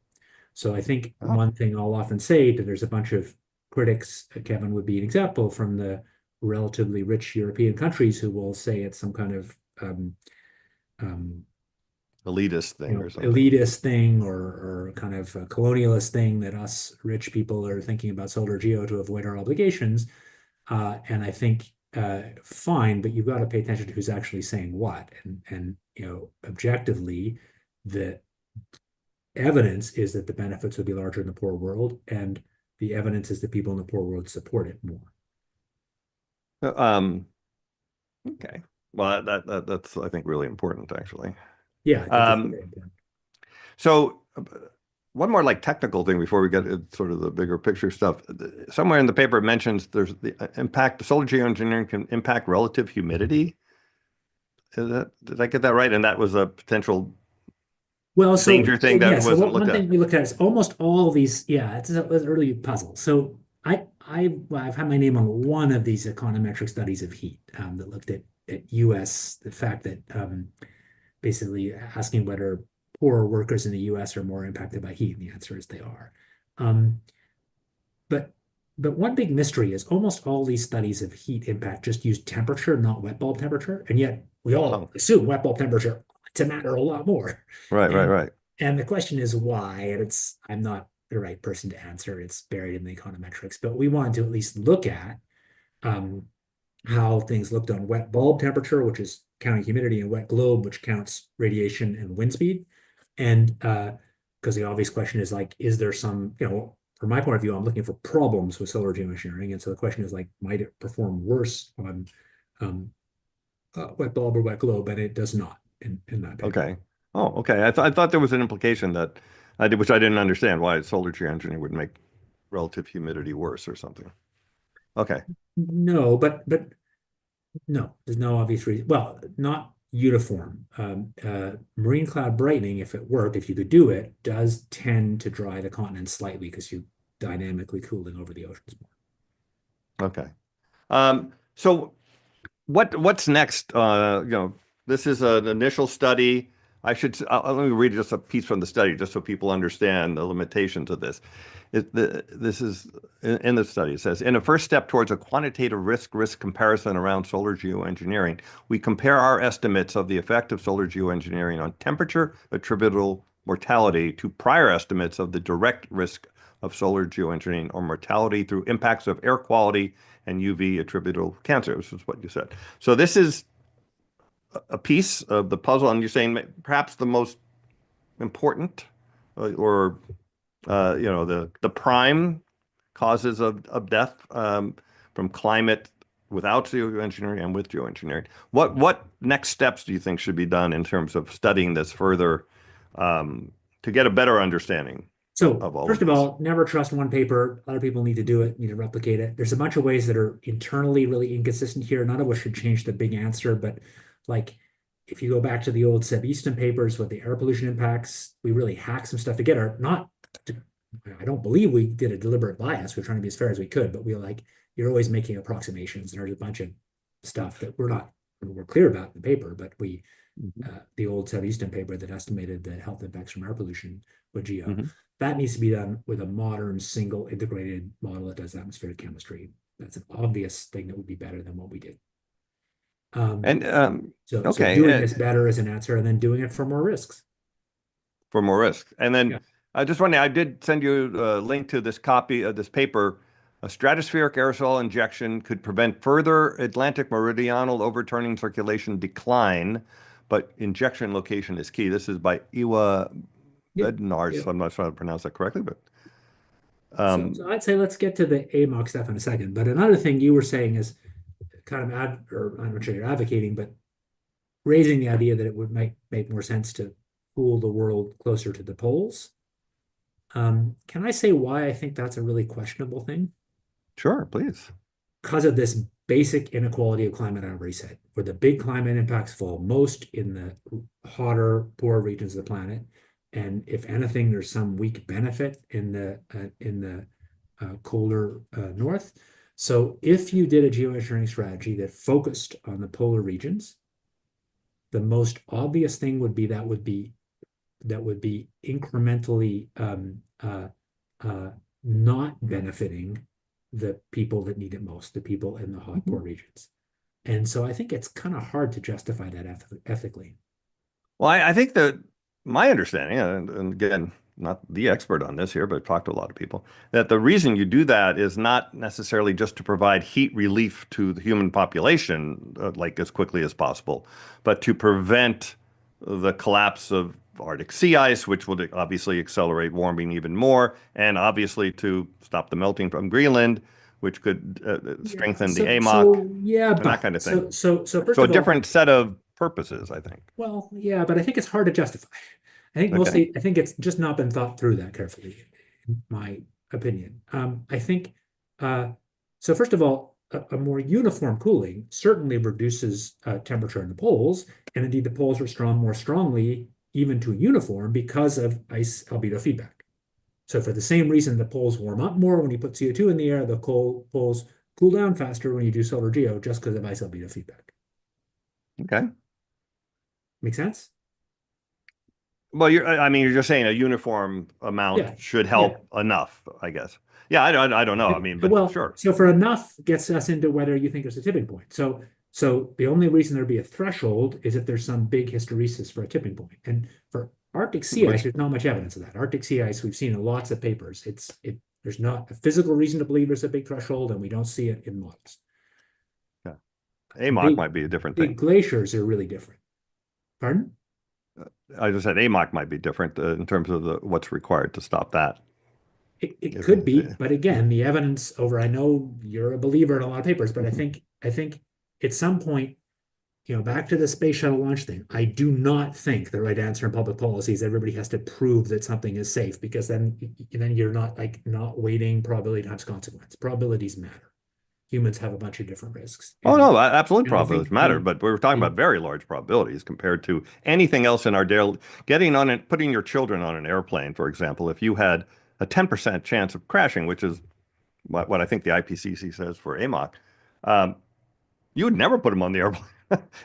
[SPEAKER 2] So I think
[SPEAKER 1] Oh.
[SPEAKER 2] one thing I'll often say that there's a bunch of critics, Kevin would be an example from the relatively rich European countries who will say it's some kind of um,
[SPEAKER 1] Elitist thing or something.
[SPEAKER 2] elitist thing or kind of a colonialist thing that us rich people are thinking about solar geo to avoid our obligations. And I think fine, but you've got to pay attention to who's actually saying what. And objectively, the evidence is that the benefits would be larger in the poor world, and the evidence is that people in the poor world support it more.
[SPEAKER 1] Uh, Um, okay. Well, that's I think really important actually.
[SPEAKER 2] Yeah, I think it's
[SPEAKER 1] Um,
[SPEAKER 2] very important.
[SPEAKER 1] so one more like technical thing before we get into sort of the bigger picture stuff. Somewhere in the paper it mentions there's the impact, solar geoengineering can impact relative humidity. Did I get that right? And that was a potential
[SPEAKER 2] Well, so
[SPEAKER 1] danger thing
[SPEAKER 2] yeah,
[SPEAKER 1] that
[SPEAKER 2] so
[SPEAKER 1] wasn't looked
[SPEAKER 2] one
[SPEAKER 1] at.
[SPEAKER 2] thing we looked at is almost all of these. Yeah, it's a early puzzle. So I've had my name on one of these econometric studies of heat that looked at U.S. the fact that basically asking whether poorer workers in the US are more impacted by heat, and the answer is they are. Um, but but one big mystery is almost all these studies of heat impact just use temperature, not wet bulb temperature, and yet we all
[SPEAKER 1] Oh,
[SPEAKER 2] assume wet bulb temperature to matter a lot more.
[SPEAKER 1] right, right,
[SPEAKER 2] And
[SPEAKER 1] right.
[SPEAKER 2] and the question is why, and I'm not the right person to answer. It's buried in the econometrics, but we wanted to at least look at um, how things looked on wet bulb temperature, which is counting humidity, and wet globe, which counts radiation and wind speed. And because the obvious question is like, is there some, from my point of view, I'm looking for problems with solar geoengineering. And so the question is like, might it perform worse on um, wet bulb or wet globe? And it does not in that paper.
[SPEAKER 1] Okay. Oh, okay. I thought there was an implication that I did, which I didn't understand why solar geoengineering would make relative humidity worse or something. Okay.
[SPEAKER 2] No, but no, there's no obvious reason. Well, not uniform. Marine cloud brightening, if it worked, if you could do it, does tend to dry the continent slightly because you're dynamically cooling over the oceans more.
[SPEAKER 1] Okay. So what's next? This is an initial study. Let me read just a piece from the study, just so people understand the limitations of this. This is in the study. It says, in a first step towards a quantitative risk comparison around solar geoengineering, we compare our estimates of the effect of solar geoengineering on temperature attributable mortality to prior estimates of the direct risk of solar geoengineering or mortality through impacts of air quality and UV attributable cancer. This is what you said. So this is a piece of the puzzle, and you're saying perhaps the most important, or the prime causes of death from climate without geoengineering and with geoengineering. What next steps do you think should be done in terms of studying this further to get a better understanding
[SPEAKER 2] So
[SPEAKER 1] of all
[SPEAKER 2] first
[SPEAKER 1] of
[SPEAKER 2] of
[SPEAKER 1] this?
[SPEAKER 2] all, never trust one paper. Other people need to do it, need to replicate it. There's a bunch of ways that are internally really inconsistent here. None of which should change the big answer, but like if you go back to the old Seb Easton papers with the air pollution impacts, we really hacked some stuff together. Not to, I don't believe we did a deliberate bias. We're trying to be as fair as we could, but you're always making approximations, and there's a bunch of stuff that we're clear about in the paper, but
[SPEAKER 1] Mhm.
[SPEAKER 2] the old Southeastern paper that estimated the health impacts from air pollution with geo.
[SPEAKER 1] Mhm.
[SPEAKER 2] That needs to be done with a modern single integrated model that does atmospheric chemistry. That's an obvious thing that would be better than what we did. Um,
[SPEAKER 1] And
[SPEAKER 2] so
[SPEAKER 1] okay,
[SPEAKER 2] doing this better is an answer, and then doing it for more risks.
[SPEAKER 1] for more risk. And
[SPEAKER 2] Yeah.
[SPEAKER 1] then I just wondering, I did send you a link to this copy of this paper. A stratospheric aerosol injection could prevent further Atlantic meridional overturning circulation decline, but injection location is key. This is by Iwa
[SPEAKER 2] Yep.
[SPEAKER 1] Bednars.
[SPEAKER 2] Yep.
[SPEAKER 1] I'm not sure how to pronounce that correctly, but
[SPEAKER 2] So,
[SPEAKER 1] um,
[SPEAKER 2] so I'd say let's get to the AMOC stuff in a second. But another thing you were saying is kind of or I'm not sure you're advocating, but raising the idea that it would make more sense to cool the world closer to the poles. Can I say why I think that's a really questionable thing?
[SPEAKER 1] Sure, please.
[SPEAKER 2] Because of this basic inequality of climate I already said, where the big climate impacts fall most in the hotter, poorer regions of the planet. And if anything, there's some weak benefit in the colder north. So if you did a geoengineering strategy that focused on the polar regions, the most obvious thing would be incrementally not benefiting the people that need it most, the people in the hot, poor regions. And so I think it's kind of hard to justify that ethically.
[SPEAKER 1] Well, I think that my understanding, and again, not the expert on this here, but I've talked to a lot of people, that the reason you do that is not necessarily just to provide heat relief to the human population, like as quickly as possible, but to prevent the collapse of Arctic sea ice, which would obviously accelerate warming even more, and obviously to stop the melting from Greenland, which could
[SPEAKER 2] Yeah.
[SPEAKER 1] strengthen the
[SPEAKER 2] So
[SPEAKER 1] AMOC
[SPEAKER 2] yeah,
[SPEAKER 1] and that
[SPEAKER 2] but
[SPEAKER 1] kind of thing.
[SPEAKER 2] so first
[SPEAKER 1] So a
[SPEAKER 2] of all,
[SPEAKER 1] different set of purposes, I think.
[SPEAKER 2] well, yeah, but I think it's hard to justify.
[SPEAKER 1] Okay.
[SPEAKER 2] I think it's just not been thought through that carefully, in my opinion. I think so. First of all, a more uniform cooling certainly reduces temperature in the poles, and indeed the poles respond more strongly even to uniform because of ice albedo feedback. So for the same reason, the poles warm up more when you put CO2 in the air, the poles cool down faster when you do solar geo, just because of ice albedo feedback.
[SPEAKER 1] Okay.
[SPEAKER 2] Make sense?
[SPEAKER 1] Well, I mean, you're just saying a uniform amount
[SPEAKER 2] Yeah.
[SPEAKER 1] should
[SPEAKER 2] Yeah.
[SPEAKER 1] help enough, I guess. Yeah, I don't know. I mean, but
[SPEAKER 2] Well,
[SPEAKER 1] sure.
[SPEAKER 2] so for enough gets us into whether you think there's a tipping point. So the only reason there'd be a threshold is if there's some big hysteresis for a tipping point. And for Arctic sea ice,
[SPEAKER 1] Which,
[SPEAKER 2] there's not much evidence of that. Arctic sea ice, we've seen in lots of papers. There's not a physical reason to believe there's a big threshold, and we don't see it in models.
[SPEAKER 1] yeah, AMOC
[SPEAKER 2] Big
[SPEAKER 1] might be a different
[SPEAKER 2] big
[SPEAKER 1] thing.
[SPEAKER 2] glaciers are really different. Pardon?
[SPEAKER 1] I just said AMOC might be different in terms of what's required to stop that.
[SPEAKER 2] It
[SPEAKER 1] If,
[SPEAKER 2] could be,
[SPEAKER 1] uh,
[SPEAKER 2] but again, the evidence over, I know you're a believer in a lot of papers, but I think at some point, back to the space shuttle launch thing, I do not think the right answer in public policy is everybody has to prove that something is safe, because then you're not not weighting probability times consequence. Probabilities matter. Humans have a bunch of different risks.
[SPEAKER 1] Oh no, absolute
[SPEAKER 2] And I
[SPEAKER 1] probabilities
[SPEAKER 2] think
[SPEAKER 1] matter, but we were talking
[SPEAKER 2] the
[SPEAKER 1] about very large probabilities compared to anything else in our daily getting on it, putting your children on an airplane, for example. If you had a 10% chance of crashing, which is what I think the IPCC says for AMOC, um, you would never put them on the airplane.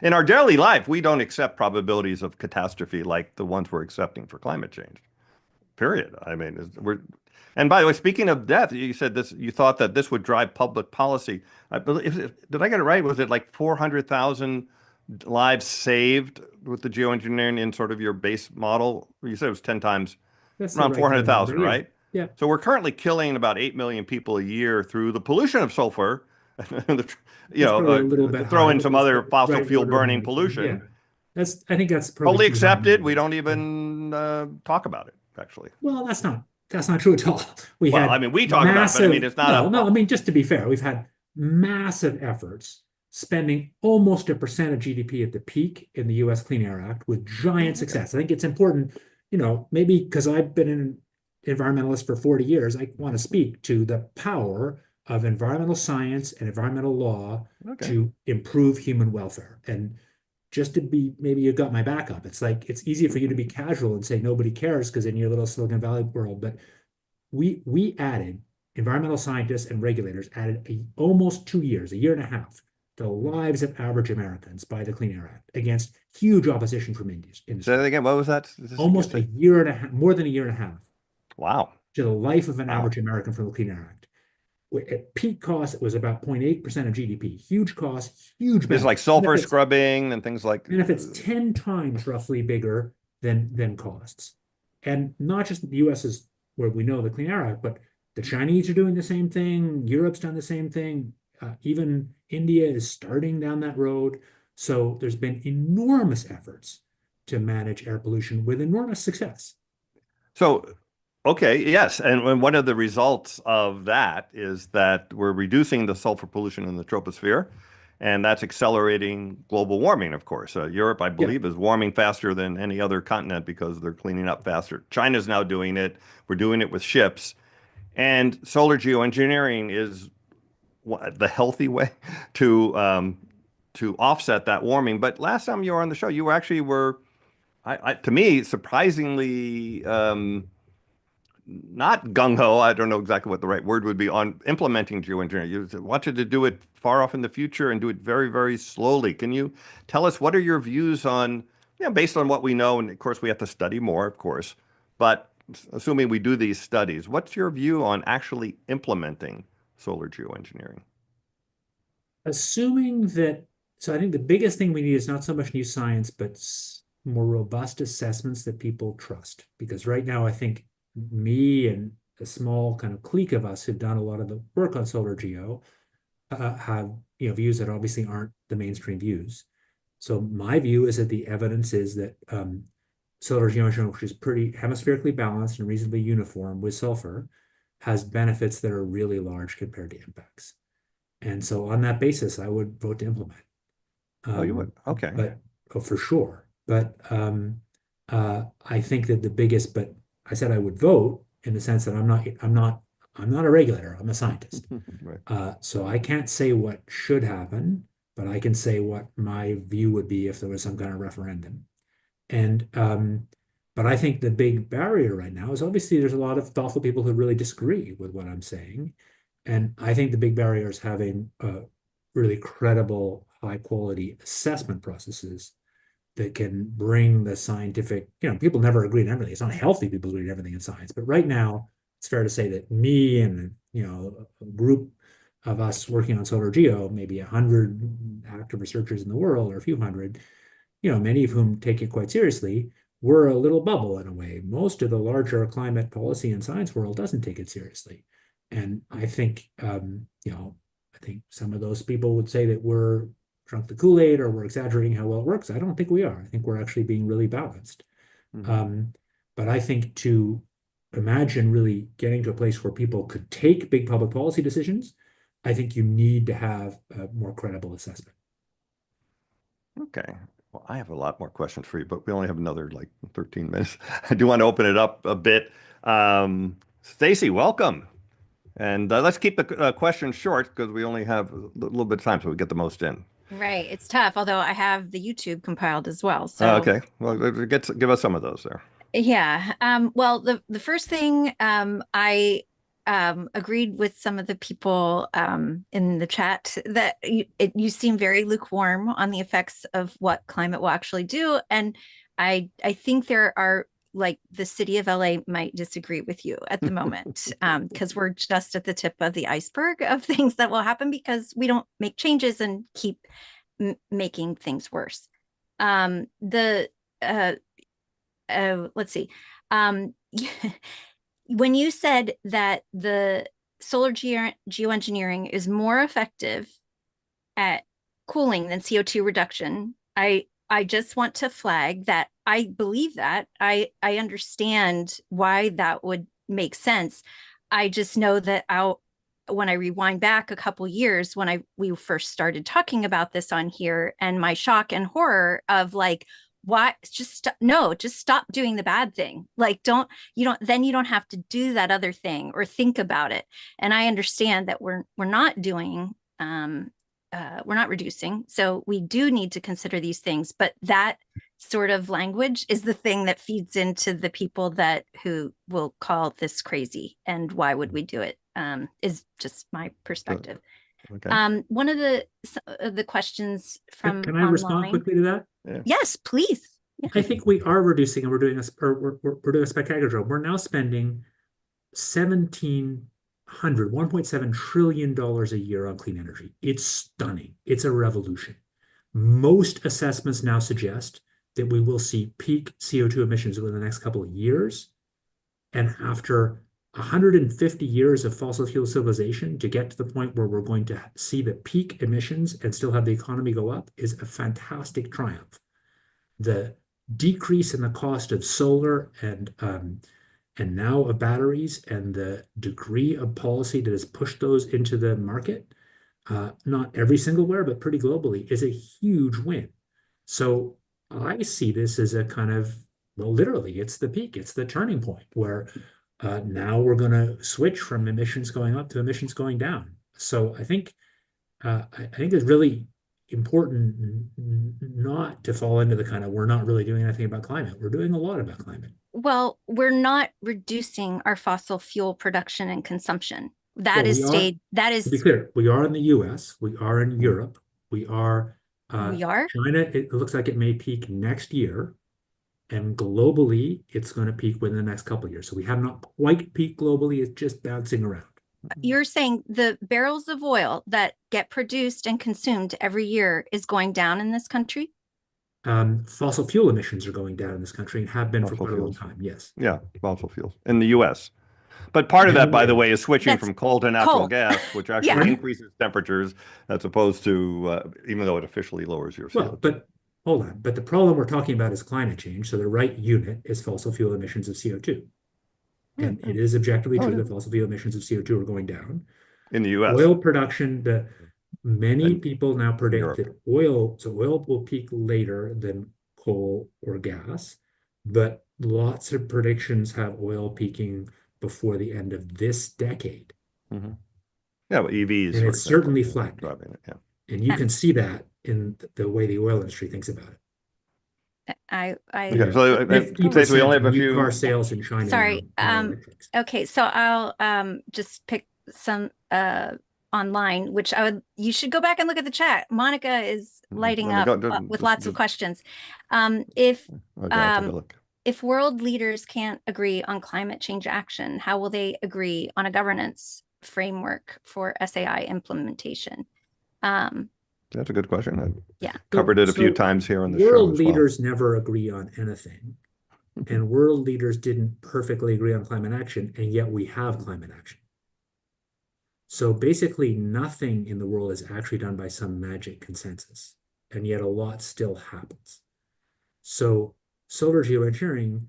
[SPEAKER 1] In our daily life, we don't accept probabilities of catastrophe like the ones we're accepting for climate change. Period. I mean, we're. And by the way, speaking of death, you said this. You thought that this would drive public policy. I believe. Did I get it right? Was it like 400,000 lives saved with the geoengineering in sort of your base model? You said it was 10 times,
[SPEAKER 2] that's the
[SPEAKER 1] around
[SPEAKER 2] right kind of number.
[SPEAKER 1] 400,000,
[SPEAKER 2] Yeah.
[SPEAKER 1] right?
[SPEAKER 2] Yeah.
[SPEAKER 1] So we're currently killing about 8 million people a year through the pollution of sulfur,
[SPEAKER 2] That's probably a little
[SPEAKER 1] to
[SPEAKER 2] bit
[SPEAKER 1] throw
[SPEAKER 2] high,
[SPEAKER 1] in
[SPEAKER 2] but
[SPEAKER 1] some
[SPEAKER 2] that's
[SPEAKER 1] other
[SPEAKER 2] the
[SPEAKER 1] fossil
[SPEAKER 2] right
[SPEAKER 1] fuel
[SPEAKER 2] order of
[SPEAKER 1] burning
[SPEAKER 2] magnitude. Yeah.
[SPEAKER 1] pollution.
[SPEAKER 2] I think that's probably
[SPEAKER 1] Totally
[SPEAKER 2] too high
[SPEAKER 1] accepted. We
[SPEAKER 2] numbers.
[SPEAKER 1] don't
[SPEAKER 2] Yeah.
[SPEAKER 1] even talk about it, actually.
[SPEAKER 2] Well, that's not true at all. We
[SPEAKER 1] Well, I
[SPEAKER 2] had
[SPEAKER 1] mean, we talk about it, but I mean,
[SPEAKER 2] massive,
[SPEAKER 1] it's not
[SPEAKER 2] no,
[SPEAKER 1] a.
[SPEAKER 2] no, I mean, just to be fair, we've had massive efforts spending almost a percent of GDP at the peak in the US Clean Air Act with giant
[SPEAKER 1] Okay.
[SPEAKER 2] success. I think it's important, maybe because I've been an environmentalist for 40 years, I want to speak to the power of environmental science and environmental law
[SPEAKER 1] Okay.
[SPEAKER 2] to improve human welfare. And just to be, maybe you got my backup. It's like it's easy for you to be casual and say nobody cares because in your little Silicon Valley world, but we added environmental scientists and regulators added almost 2 years, a year and a half, to the lives of average Americans by the Clean Air Act against huge opposition from
[SPEAKER 1] Say that
[SPEAKER 2] industry.
[SPEAKER 1] again. What was that statistic you
[SPEAKER 2] Almost a
[SPEAKER 1] said?
[SPEAKER 2] year and a half, more than a year and a half
[SPEAKER 1] Wow.
[SPEAKER 2] to the life of an
[SPEAKER 1] Wow.
[SPEAKER 2] average American from the Clean Air Act. At peak cost, it was about 0.8% of GDP. Huge cost, huge
[SPEAKER 1] This is like
[SPEAKER 2] benefit.
[SPEAKER 1] sulfur scrubbing and things like.
[SPEAKER 2] Benefits 10 times roughly bigger than costs. And not just the US is where we know the Clean Air Act, but the Chinese are doing the same thing. Europe's done the same thing. Even India is starting down that road. So there's been enormous efforts to manage air pollution with enormous success.
[SPEAKER 1] So, okay, yes. And one of the results of that is that we're reducing the sulfur pollution in the troposphere. and that's accelerating global warming, of course. Europe, I
[SPEAKER 2] Yeah.
[SPEAKER 1] believe, is warming faster than any other continent because they're cleaning up faster. China's now doing it. We're doing it with ships. And solar geoengineering is the healthy way to to offset that warming. But last time you were on the show, you actually were, to me, surprisingly not gung ho. I don't know exactly what the right word would be on implementing geoengineering. You wanted to do it far off in the future and do it very, very slowly. Can you tell us what are your views on, based on what we know? And of course, we have to study more, of course. But assuming we do these studies, what's your view on actually implementing solar geoengineering?
[SPEAKER 2] Assuming that, so I think the biggest thing we need is not so much new science, but more robust assessments that people trust. Because right now, I think me and a small kind of clique of us who've done a lot of the work on solar geo have views that obviously aren't the mainstream views. So my view is that the evidence is that solar geoengineering, which is pretty hemispherically balanced and reasonably uniform with sulfur, has benefits that are really large compared to impacts. And so on that basis, I would vote to implement.
[SPEAKER 1] Oh, you would?
[SPEAKER 2] Um,
[SPEAKER 1] Okay.
[SPEAKER 2] but oh, for sure. But I think that the biggest, but I said I would vote in the sense that I'm not a regulator. I'm a scientist.
[SPEAKER 1] Right.
[SPEAKER 2] So I can't say what should happen, but I can say what my view would be if there was some kind of referendum. And but I think the big barrier right now is obviously there's a lot of thoughtful people who really disagree with what I'm saying. And I think the big barrier is having really credible, high quality assessment processes that can bring the scientific, people never agree on everything. It's not healthy people agree on everything in science. But right now, it's fair to say that me and, a group of us working on solar geo, maybe 100 active researchers in the world or a few hundred, many of whom take it quite seriously, we're a little bubble in a way. Most of the larger climate policy and science world doesn't take it seriously. And I think, I think some of those people would say that we're drunk the Kool-Aid or we're exaggerating how well it works. I don't think we are. I think we're actually being really balanced.
[SPEAKER 1] Mhm.
[SPEAKER 2] Um, but I think to imagine really getting to a place where people could take big public policy decisions, I think you need to have a more credible assessment.
[SPEAKER 1] Okay. Well, I have a lot more questions for you, but we only have another like 13 minutes. I do want to open it up a bit. Stacy, welcome. And let's keep the questions short because we only have a little bit of time so we get the most in.
[SPEAKER 3] Right. It's tough, although I have the YouTube compiled as well. So
[SPEAKER 1] Okay. Well, give us some of those there.
[SPEAKER 3] yeah. Well, the first thing I agreed with some of the people in the chat that you seem very lukewarm on the effects of what climate will actually do. And I think there are like the city of LA might disagree with you at the moment because we're just at the tip of the iceberg of things that will happen because we don't make changes and keep making things worse. The let's see. Um, when you said that the solar geoengineering is more effective at cooling than CO2 reduction, I just want to flag that I believe that. I understand why that would make sense. I just know that when I rewind back a couple years when we first started talking about this on here and my shock and horror of like why just stop doing the bad thing. Like you don't have to do that other thing or think about it. And I understand that we're not doing we're not reducing. So we do need to consider these things, but that sort of language is the thing that feeds into the people who will call this crazy and why would we do it, is just my perspective.
[SPEAKER 1] Okay.
[SPEAKER 3] One of the questions from
[SPEAKER 2] Can I respond
[SPEAKER 3] online.
[SPEAKER 2] quickly to that?
[SPEAKER 1] Yeah.
[SPEAKER 3] Yes, please. Yeah.
[SPEAKER 2] I think we are reducing, and we're doing a spectacular job. We're now spending 1.7 trillion dollars a year on clean energy. It's stunning. It's a revolution. Most assessments now suggest that we will see peak CO2 emissions within the next couple of years. And after 150 years of fossil fuel civilization, to get to the point where we're going to see the peak emissions and still have the economy go up is a fantastic triumph. The decrease in the cost of solar and now of batteries and the degree of policy that has pushed those into the market not every single where, but pretty globally, is a huge win. So I see this as a kind of, well, literally, it's the peak, it's the turning point where now we're going to switch from emissions going up to emissions going down. So I think it's really important not to fall into the kind of we're not really doing anything about climate. We're doing a lot about climate.
[SPEAKER 3] Well, we're not reducing our fossil fuel production and consumption.
[SPEAKER 2] Well,
[SPEAKER 3] That is
[SPEAKER 2] we are,
[SPEAKER 3] stayed, that
[SPEAKER 2] to be
[SPEAKER 3] is,
[SPEAKER 2] clear, we are in the US, we are in Europe, we are
[SPEAKER 3] we are.
[SPEAKER 2] China, it looks like it may peak next year. And globally, it's going to peak within the next couple of years. So we have not quite peaked globally, it's just bouncing around.
[SPEAKER 3] You're saying the barrels of oil that get produced and consumed every year is going down in this country?
[SPEAKER 2] Fossil fuel emissions are going down in this country and have been for
[SPEAKER 1] Fossil
[SPEAKER 2] quite a long
[SPEAKER 1] fuels.
[SPEAKER 2] time, yes.
[SPEAKER 1] Yeah, fossil fuels in the U.S. But part of
[SPEAKER 2] In
[SPEAKER 1] that,
[SPEAKER 2] the
[SPEAKER 1] by the
[SPEAKER 2] US.
[SPEAKER 1] way, is switching
[SPEAKER 3] That's
[SPEAKER 1] from coal to natural
[SPEAKER 3] coal.
[SPEAKER 1] gas, which actually
[SPEAKER 3] Yeah.
[SPEAKER 1] increases temperatures as opposed to, even though it officially lowers your
[SPEAKER 2] Well,
[SPEAKER 1] CO2.
[SPEAKER 2] but hold on. But the problem we're talking about is climate change. So the right unit is fossil fuel emissions of CO2. And it is objectively
[SPEAKER 1] Oh,
[SPEAKER 2] true
[SPEAKER 1] yeah.
[SPEAKER 2] that fossil fuel emissions of CO2 are going down.
[SPEAKER 1] In the U.S.
[SPEAKER 2] Oil production, many
[SPEAKER 1] and
[SPEAKER 2] people now predict
[SPEAKER 1] Europe.
[SPEAKER 2] that oil will peak later than coal or gas, but lots of predictions have oil peaking before the end of this decade.
[SPEAKER 1] Mm-hmm. Yeah, well, EVs,
[SPEAKER 2] And
[SPEAKER 1] for
[SPEAKER 2] it's
[SPEAKER 1] example,
[SPEAKER 2] certainly flattening.
[SPEAKER 1] driving it. Yeah.
[SPEAKER 2] And you can see that in the way the oil industry thinks about it.
[SPEAKER 1] Okay, so Stacy, we only
[SPEAKER 2] 50%
[SPEAKER 1] have
[SPEAKER 2] of
[SPEAKER 1] a
[SPEAKER 2] new car
[SPEAKER 1] few.
[SPEAKER 2] sales in China
[SPEAKER 3] Sorry.
[SPEAKER 2] now are electrics.
[SPEAKER 3] Okay, so I'll just pick some online, which you should go back and look at the chat. Monica is lighting up with lots of questions. If
[SPEAKER 1] Okay, I'll take a look.
[SPEAKER 3] If world leaders can't agree on climate change action, how will they agree on a governance framework for SAI implementation?
[SPEAKER 1] That's a good question. I
[SPEAKER 3] Yeah.
[SPEAKER 1] covered it a few times here on the show
[SPEAKER 2] World
[SPEAKER 1] as well.
[SPEAKER 2] leaders never agree on anything. And world leaders didn't perfectly agree on climate action, and yet we have climate action. So basically, nothing in the world is actually done by some magic consensus, and yet a lot still happens. So solar geoengineering,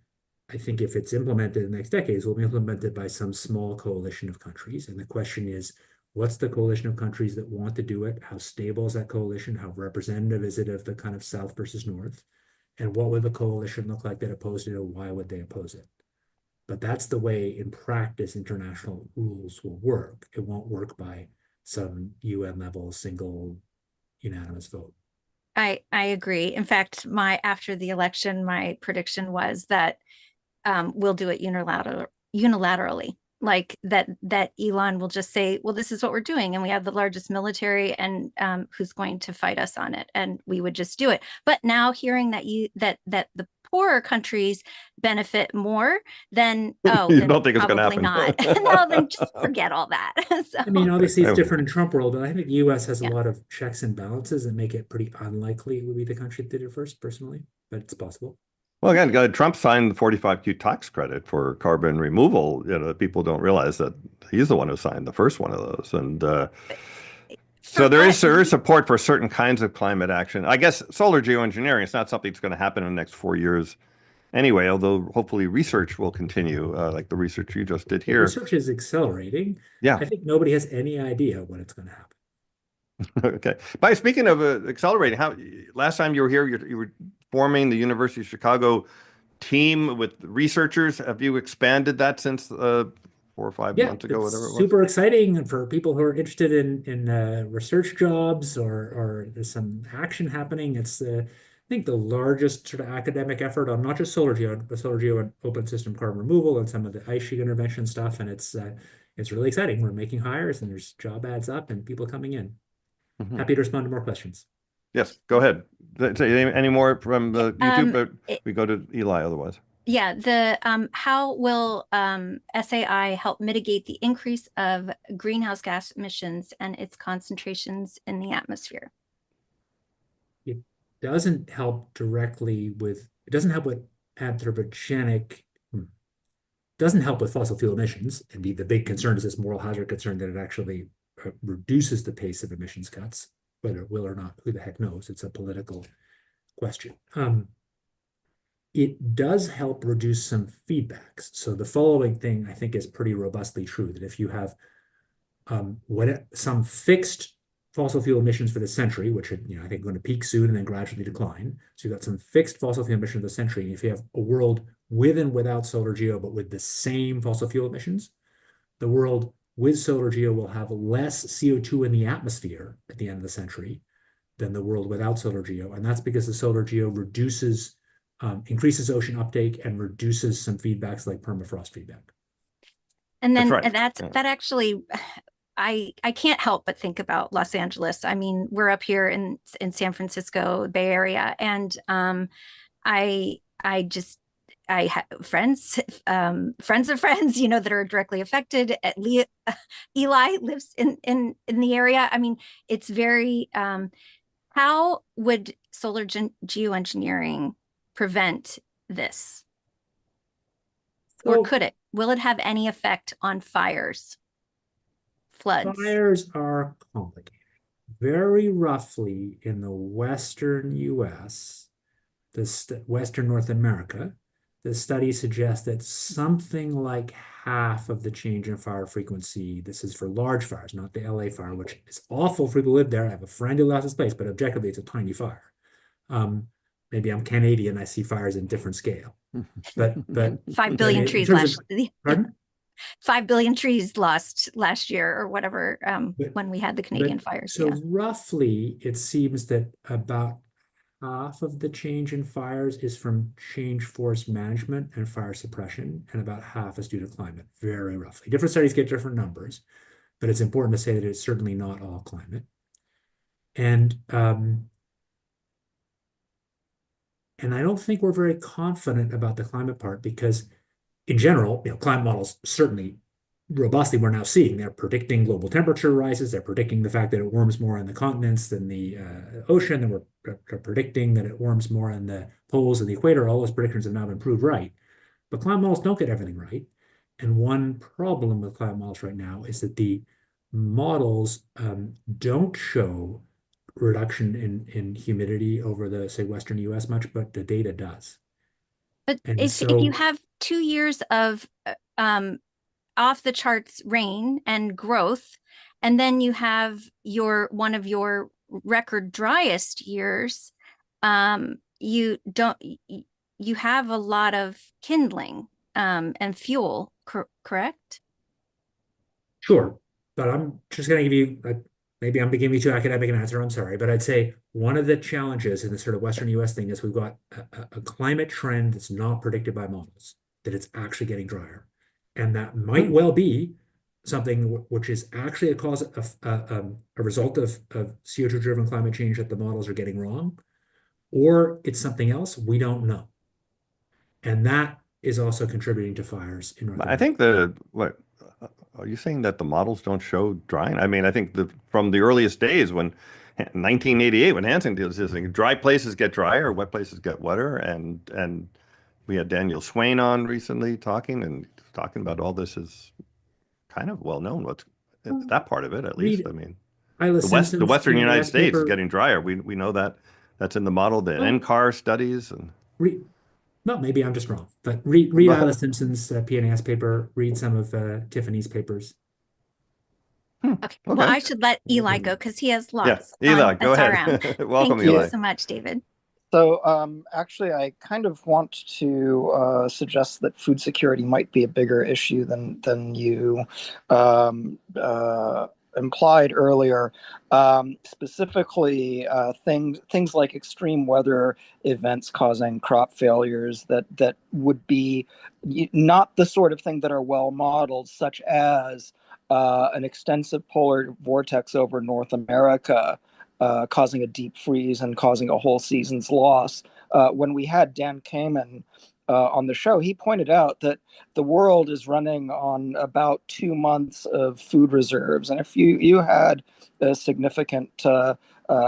[SPEAKER 2] I think if it's implemented in the next decades, will be implemented by some small coalition of countries. And the question is, what's the coalition of countries that want to do it? How stable is that coalition? How representative is it of the kind of South versus North? And what would the coalition look like that opposed it, or why would they oppose it? But that's the way, in practice, international rules will work. It won't work by some UN level single unanimous vote.
[SPEAKER 3] I agree. In fact, after the election, my prediction was that we'll do it unilaterally. Like that Elon will just say, well, this is what we're doing, and we have the largest military, and who's going to fight us on it, and we would just do it. But now hearing that the poorer countries benefit more, then
[SPEAKER 1] you don't think it's going to happen?
[SPEAKER 3] Not. No, then just forget all that. So.
[SPEAKER 2] I mean, obviously it's different in Trump world, but I think the U.S. has a lot of checks and balances that make it pretty unlikely it would be the country that did it first, personally, but it's possible.
[SPEAKER 1] Well, again, Trump signed the 45Q tax credit for carbon removal. People don't realize that he's the one who signed the first one of those. And so there is support for certain kinds of climate action. I guess solar geoengineering is not something that's going to happen in the next 4 years anyway, although hopefully research will continue, like the research you just did here.
[SPEAKER 2] Research is accelerating.
[SPEAKER 1] Yeah.
[SPEAKER 2] I think nobody has any idea when it's going to happen.
[SPEAKER 1] Okay. By speaking of accelerating, last time you were here, you were forming the University of Chicago team with researchers. Have you expanded that since 4 or 5 months ago, whatever it was?
[SPEAKER 2] Super exciting for people who are interested in research jobs or there's some action happening. It's I think the largest sort of academic effort on not just solar geo, but solar geo and open system carbon removal and some of the ice sheet intervention stuff. And it's really exciting. We're making hires and there's job ads up and people coming in. Mm-hmm. Happy to respond to more questions.
[SPEAKER 1] Yes, go ahead. Any more from the YouTube? But we go to Eli otherwise.
[SPEAKER 3] Yeah, how will SAI help mitigate the increase of greenhouse gas emissions and its concentrations in the atmosphere?
[SPEAKER 2] It doesn't help directly with, it doesn't help with anthropogenic, doesn't help with fossil fuel emissions. Indeed, the big concern is this moral hazard concern that it actually reduces the pace of emissions cuts. Whether it will or not, who the heck knows? It's a political question. It does help reduce some feedbacks. So the following thing I think is pretty robustly true, that if you have some fixed fossil fuel emissions for the century, which are, I think, going to peak soon and then gradually decline. So you've got some fixed fossil fuel emissions of the century. And if you have a world with and without solar geo, but with the same fossil fuel emissions, the world with solar geo will have less CO2 in the atmosphere at the end of the century than the world without solar geo. And that's because the solar geo increases ocean uptake and reduces some feedbacks like permafrost feedback.
[SPEAKER 3] And
[SPEAKER 1] That's
[SPEAKER 3] then
[SPEAKER 1] right.
[SPEAKER 3] that actually, I can't help but think about Los Angeles. I mean, we're up here in San Francisco Bay Area, and I just I have friends of friends, that are directly affected. Eli lives in the area. I mean, it's very. How would solar geoengineering prevent this, or
[SPEAKER 2] So
[SPEAKER 3] could it? Will it have any effect on fires, floods?
[SPEAKER 2] fires are complicated. Very roughly in the Western US, Western North America, the study suggests that something like half of the change in fire frequency, this is for large fires, not the LA fire, which is awful for people who live there. I have a friend who lost his place, but objectively, it's a tiny fire. Um, Maybe I'm Canadian, I see fires in different scale. But
[SPEAKER 3] 5 billion
[SPEAKER 2] in
[SPEAKER 3] trees
[SPEAKER 2] terms of,
[SPEAKER 3] last
[SPEAKER 2] pardon?
[SPEAKER 3] 5 billion trees lost last year or whatever,
[SPEAKER 2] But
[SPEAKER 3] when we had the
[SPEAKER 2] but
[SPEAKER 3] Canadian fires.
[SPEAKER 2] so
[SPEAKER 3] Yeah.
[SPEAKER 2] roughly, it seems that about half of the change in fires is from change force management and fire suppression, and about half is due to climate, very roughly. Different studies get different numbers, but it's important to say that it's certainly not all climate. And I don't think we're very confident about the climate part because in general, climate models certainly robustly we're now seeing they're predicting global temperature rises. They're predicting the fact that it warms more on the continents than the ocean. And we're predicting that it warms more on the poles and the equator. All those predictions have now been proved right. But climate models don't get everything right. And one problem with climate models right now is that the models don't show reduction in humidity over the, say, Western US much, but the data does.
[SPEAKER 3] But
[SPEAKER 2] And
[SPEAKER 3] if you
[SPEAKER 2] so,
[SPEAKER 3] have 2 years of off the charts rain and growth, and then you have one of your record driest years, you don't you have a lot of kindling and fuel, correct?
[SPEAKER 2] sure, but I'm just going to give you, maybe I'm giving you too academic an answer. I'm sorry, but I'd say one of the challenges in the sort of Western US thing is we've got a climate trend that's not predicted by models, that it's actually getting drier. And that might well be something which is actually a result of CO2 driven climate change that the models are getting wrong, or it's something else we don't know. And that is also contributing to fires in North
[SPEAKER 1] I
[SPEAKER 2] America.
[SPEAKER 1] think what are you saying that the models don't show drying? I mean, I think from the earliest days when 1988, when Hansen did this thing, dry places get drier, wet places get wetter, and we had Daniel Swain on recently talking about all this is kind of well known. What's that part of it, at least?
[SPEAKER 2] Read
[SPEAKER 1] I mean,
[SPEAKER 2] Isla
[SPEAKER 1] the
[SPEAKER 2] Simpson's
[SPEAKER 1] Western United
[SPEAKER 2] PNAS
[SPEAKER 1] States is
[SPEAKER 2] paper.
[SPEAKER 1] getting drier. We know that that's in the model, the
[SPEAKER 2] Well,
[SPEAKER 1] NCAR studies, and
[SPEAKER 2] read, well, maybe I'm just wrong, but read Isla Simpson's PNAS paper, read some of Tiffany's papers.
[SPEAKER 3] Okay. Well,
[SPEAKER 1] okay.
[SPEAKER 3] I should let Eli go because he has
[SPEAKER 1] Yeah,
[SPEAKER 3] lots
[SPEAKER 1] Eli,
[SPEAKER 3] on
[SPEAKER 1] go
[SPEAKER 3] SRM.
[SPEAKER 1] ahead. Welcome,
[SPEAKER 3] Thank you
[SPEAKER 1] Eli.
[SPEAKER 3] so much, David.
[SPEAKER 4] So, actually, I kind of want to suggest that food security might be a bigger issue than you um, uh, implied earlier. Specifically, things like extreme weather events causing crop failures that would be not the sort of thing that are well modeled, such as an extensive polar vortex over North America causing a deep freeze and causing a whole season's loss. When we had Dan Kamen on the show, he pointed out that the world is running on about 2 months of food reserves. And if you had a significant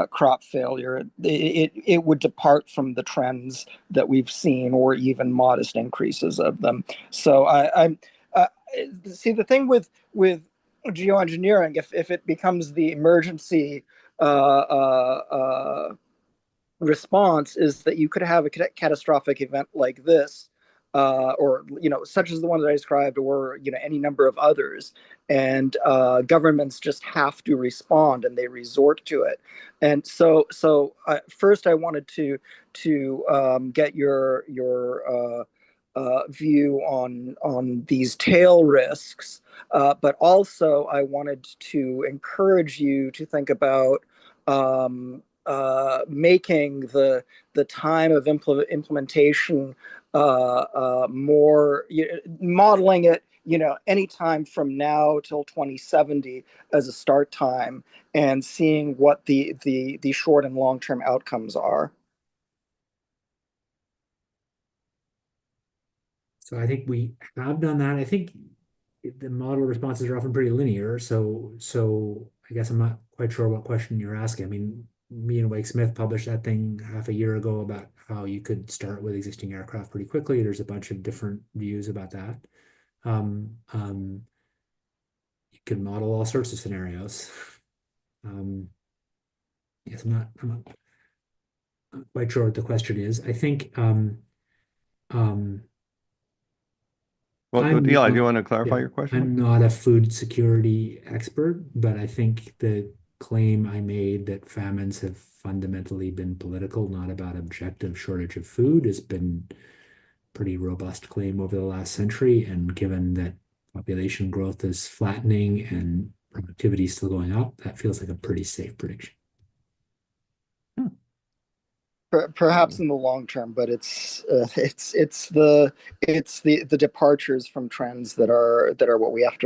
[SPEAKER 4] crop failure, it would depart from the trends that we've seen or even modest increases of them. So I'm see the thing with geoengineering, if it becomes the emergency response, is that you could have a catastrophic event like this or such as the one that I described, or any number of others, and governments just have to respond and they resort to it. And so first, I wanted to get your view on these tail risks, but also I wanted to encourage you to think about making the time of implementation more, modeling it, anytime from now till 2070 as a start time, and seeing what the short and long term outcomes are.
[SPEAKER 2] So I think we have done that. I think the model responses are often pretty linear. So I guess I'm not quite sure what question you're asking. I mean, me and Wake Smith published that thing half a year ago about how you could start with existing aircraft pretty quickly. There's a bunch of different views about that. Um, um, you can model all sorts of scenarios. Yes, I'm not quite sure what the question is. I think um,
[SPEAKER 1] Well,
[SPEAKER 2] I'm
[SPEAKER 1] Eli, do
[SPEAKER 2] not,
[SPEAKER 1] you want to clarify
[SPEAKER 2] yeah,
[SPEAKER 1] your question?
[SPEAKER 2] I'm not a food security expert, but I think the claim I made that famines have fundamentally been political, not about objective shortage of food, has been pretty robust claim over the last century. And given that population growth is flattening and productivity is still going up, that feels like a pretty safe prediction.
[SPEAKER 4] Perhaps in the long term, but it's the departures from trends that are what we have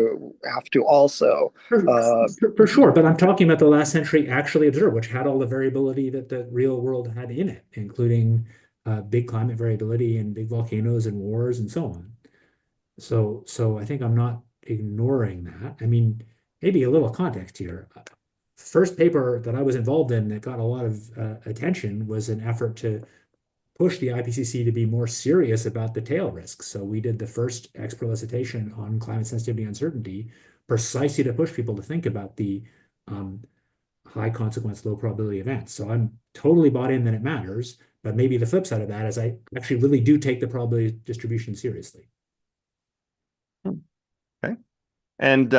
[SPEAKER 4] to also
[SPEAKER 2] For sure, but I'm talking about the last century actually observed, which had all the variability that the real world had in it, including big climate variability and big volcanoes and wars and so on. So I think I'm not ignoring that. I mean, maybe a little context here. First paper that I was involved in that got a lot of attention was an effort to push the IPCC to be more serious about the tail risks. So we did the first explicitation on climate sensitivity uncertainty precisely to push people to think about the um, high consequence, low probability events. So I'm totally bought in that it matters, but maybe the flip side of that is I actually really do take the probability distribution seriously.
[SPEAKER 1] Okay. And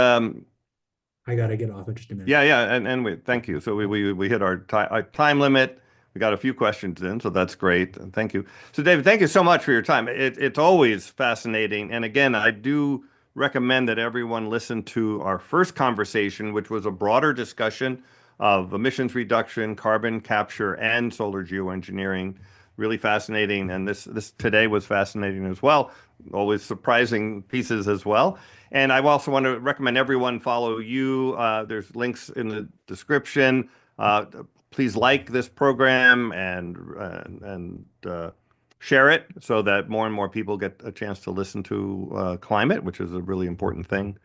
[SPEAKER 2] I got to get off in just a minute.
[SPEAKER 1] yeah, and we thank you. So we hit our time limit. We got a few questions in, so that's great. And thank you. So David, thank you so much for your time. It's always fascinating. And again, I do recommend that everyone listen to our first conversation, which was a broader discussion of emissions reduction, carbon capture, and solar geoengineering. Really fascinating. And this today was fascinating as well. Always surprising pieces as well. And I also want to recommend everyone follow you. There's links in the description. Please like this program and share it so that more and more people get a chance to listen to climate, which is a really important thing.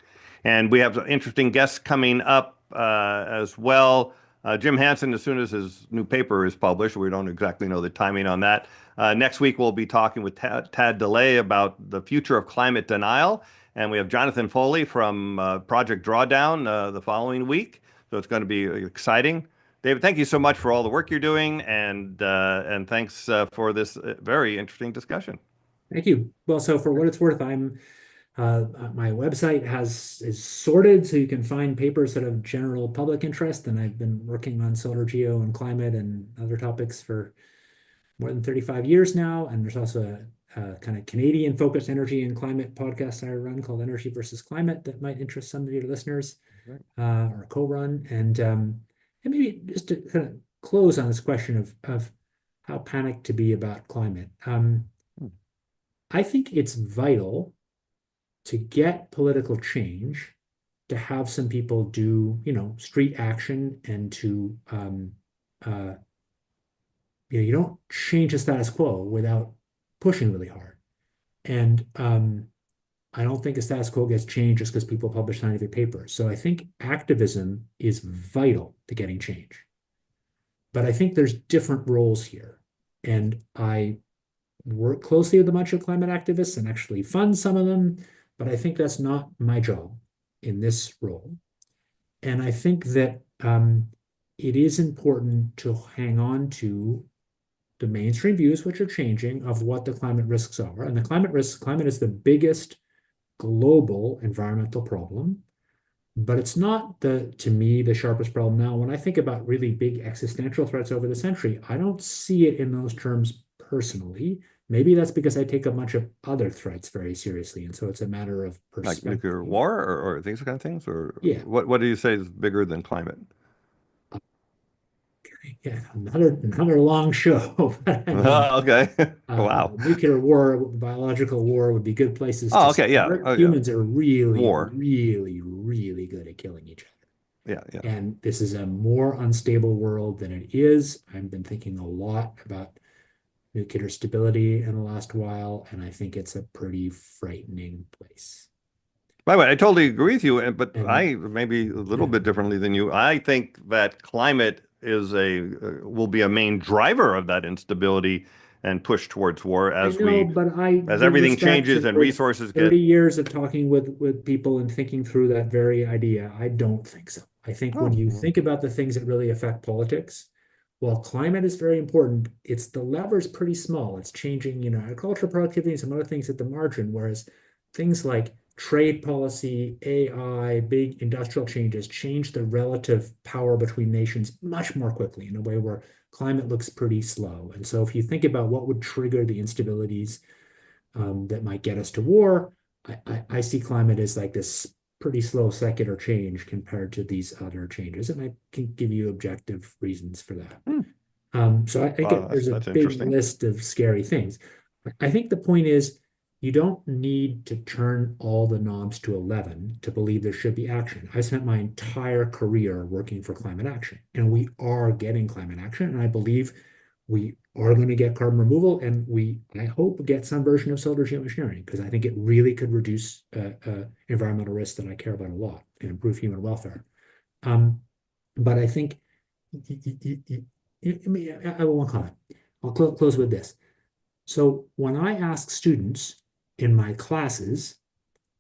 [SPEAKER 1] And we have interesting guests coming up as well. Jim Hansen, as soon as his new paper is published, we don't exactly know the timing on that. Next week, we'll be talking with Tad DeLay about the future of climate denial. And we have Jonathan Foley from Project Drawdown the following week. So it's going to be exciting. David, thank you so much for all the work you're doing, and thanks for this very interesting discussion.
[SPEAKER 2] Thank you. Well, so for what it's worth, my website is sorted so you can find papers that have general public interest, and I've been working on solar geo and climate and other topics for more than 35 years now. And there's also a kind of Canadian focused energy and climate podcast I run called Energy versus Climate that might interest some of your listeners, or co-run. And maybe just to kind of close on this question of how panicked to be about climate. I think it's vital to get political change, to have some people do, street action, and to you don't change the status quo without pushing really hard. And I don't think the status quo gets changed just because people publish scientific papers. So I think activism is vital to getting change. But I think there's different roles here. And I work closely with a bunch of climate activists and actually fund some of them, but I think that's not my job in this role. And I think that it is important to hang on to the mainstream views, which are changing, of what the climate risks are. And the climate is the biggest global environmental problem, but it's not to me, the sharpest problem now. When I think about really big existential threats over the century, I don't see it in those terms personally. Maybe that's because I take a bunch of other threats very seriously, and so it's a matter of
[SPEAKER 1] Like
[SPEAKER 2] perspective.
[SPEAKER 1] nuclear war or these kind of things? Or
[SPEAKER 2] Yeah.
[SPEAKER 1] what do you say is bigger than climate?
[SPEAKER 2] Yeah, another long show. But I mean,
[SPEAKER 1] Okay. Wow.
[SPEAKER 2] nuclear war, biological war would be good places
[SPEAKER 1] Oh,
[SPEAKER 2] to
[SPEAKER 1] okay. Yeah.
[SPEAKER 2] start.
[SPEAKER 1] Oh, yeah.
[SPEAKER 2] Humans are really,
[SPEAKER 1] War.
[SPEAKER 2] really, really good at killing each other.
[SPEAKER 1] Yeah. Yeah.
[SPEAKER 2] And this is a more unstable world than it is. I've been thinking a lot about nuclear stability in the last while, and I think it's a pretty frightening place.
[SPEAKER 1] By the way, I totally agree with you, but
[SPEAKER 2] And
[SPEAKER 1] I maybe a little
[SPEAKER 2] yeah,
[SPEAKER 1] bit differently than you. I think that climate is will be a main driver of that instability and push towards war
[SPEAKER 2] I know, but
[SPEAKER 1] as
[SPEAKER 2] with
[SPEAKER 1] everything
[SPEAKER 2] respect
[SPEAKER 1] changes
[SPEAKER 2] to
[SPEAKER 1] and
[SPEAKER 2] with
[SPEAKER 1] resources
[SPEAKER 2] 30
[SPEAKER 1] get.
[SPEAKER 2] years of talking with people and thinking through that very idea, I don't think so. I think when
[SPEAKER 1] Oh,
[SPEAKER 2] you
[SPEAKER 1] well,
[SPEAKER 2] think about the things that really affect politics, while climate is very important, it's the lever's pretty small. It's changing, agricultural productivity and some other things at the margin, whereas things like trade policy, AI, big industrial changes change the relative power between nations much more quickly in a way where climate looks pretty slow. And so if you think about what would trigger the instabilities that might get us to war, I see climate as like this pretty slow secular change compared to these other changes. And I can give you objective reasons for that.
[SPEAKER 1] hmm.
[SPEAKER 2] So I
[SPEAKER 1] Wow,
[SPEAKER 2] get there's a
[SPEAKER 1] that's
[SPEAKER 2] big
[SPEAKER 1] interesting.
[SPEAKER 2] list of scary things. I think the point is you don't need to turn all the knobs to 11 to believe there should be action. I spent my entire career working for climate action, and we are getting climate action. And I believe we are going to get carbon removal, and I hope, get some version of solar geoengineering, because I think it really could reduce environmental risks that I care about a lot and improve human welfare. Um, but I think I have one comment. I'll close with this. So when I ask students in my classes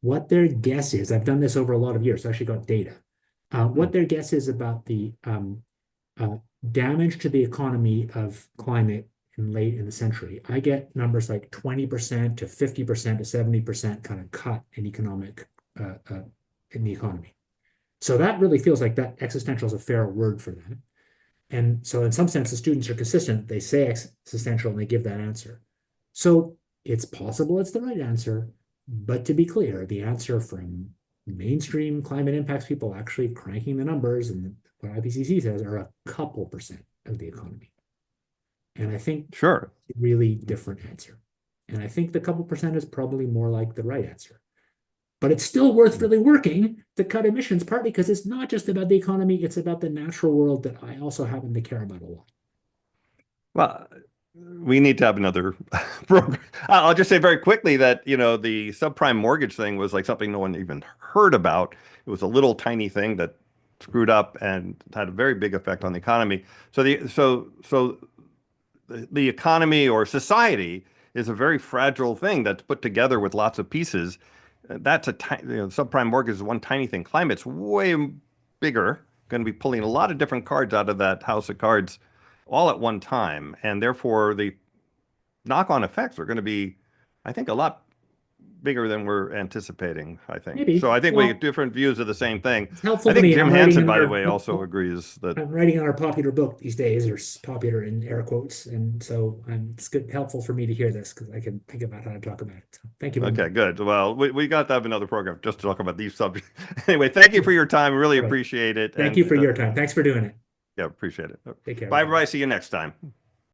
[SPEAKER 2] what their guess is, I've done this over a lot of years, so I actually got data, what their guess is about the uh, damage to the economy of climate late in the century, I get numbers like 20% to 50% to 70% kind of cut in economic in the economy. So that really feels like that existential is a fair word for that. And so in some sense, the students are consistent. They say existential and they give that answer. So it's possible it's the right answer. But to be clear, the answer from mainstream climate impacts people actually cranking the numbers and what IPCC says are a couple percent of the economy. And I think
[SPEAKER 1] Sure.
[SPEAKER 2] it's a really different answer. And I think the couple percent is probably more like the right answer. But it's still worth really working to cut emissions, partly because it's not just about the economy, it's about the natural world that I also happen to care about a lot.
[SPEAKER 1] Well, we need to have another program. I'll just say very quickly that, the subprime mortgage thing was like something no one even heard about. It was a little tiny thing that screwed up and had a very big effect on the economy. So the economy or society is a very fragile thing that's put together with lots of pieces. That's a tiny, subprime mortgage is one tiny thing. Climate's way bigger, going to be pulling a lot of different cards out of that house of cards all at one time. And therefore, the knock-on effects are going to be, I think, a lot bigger than we're anticipating, I think. So
[SPEAKER 2] Maybe.
[SPEAKER 1] I think we get
[SPEAKER 2] Well,
[SPEAKER 1] different views of the same thing.
[SPEAKER 2] it's helpful
[SPEAKER 1] I
[SPEAKER 2] to
[SPEAKER 1] think
[SPEAKER 2] me.
[SPEAKER 1] Jim Hansen, by the way, also agrees that,
[SPEAKER 2] I'm writing on our popular book these days, or popular in air quotes, and so it's good, helpful for me to hear this because I can think about how to talk about it. So thank you very much.
[SPEAKER 1] okay, good. Well, we got to have another program just to talk about these subjects. Anyway, thank you for your time. Really
[SPEAKER 2] All right.
[SPEAKER 1] appreciate it.
[SPEAKER 2] Thank you
[SPEAKER 1] And
[SPEAKER 2] for your time. Thanks for doing it.
[SPEAKER 1] yeah, appreciate it.
[SPEAKER 2] Take care.
[SPEAKER 1] Bye,
[SPEAKER 2] Bye.
[SPEAKER 1] everybody. See you next time.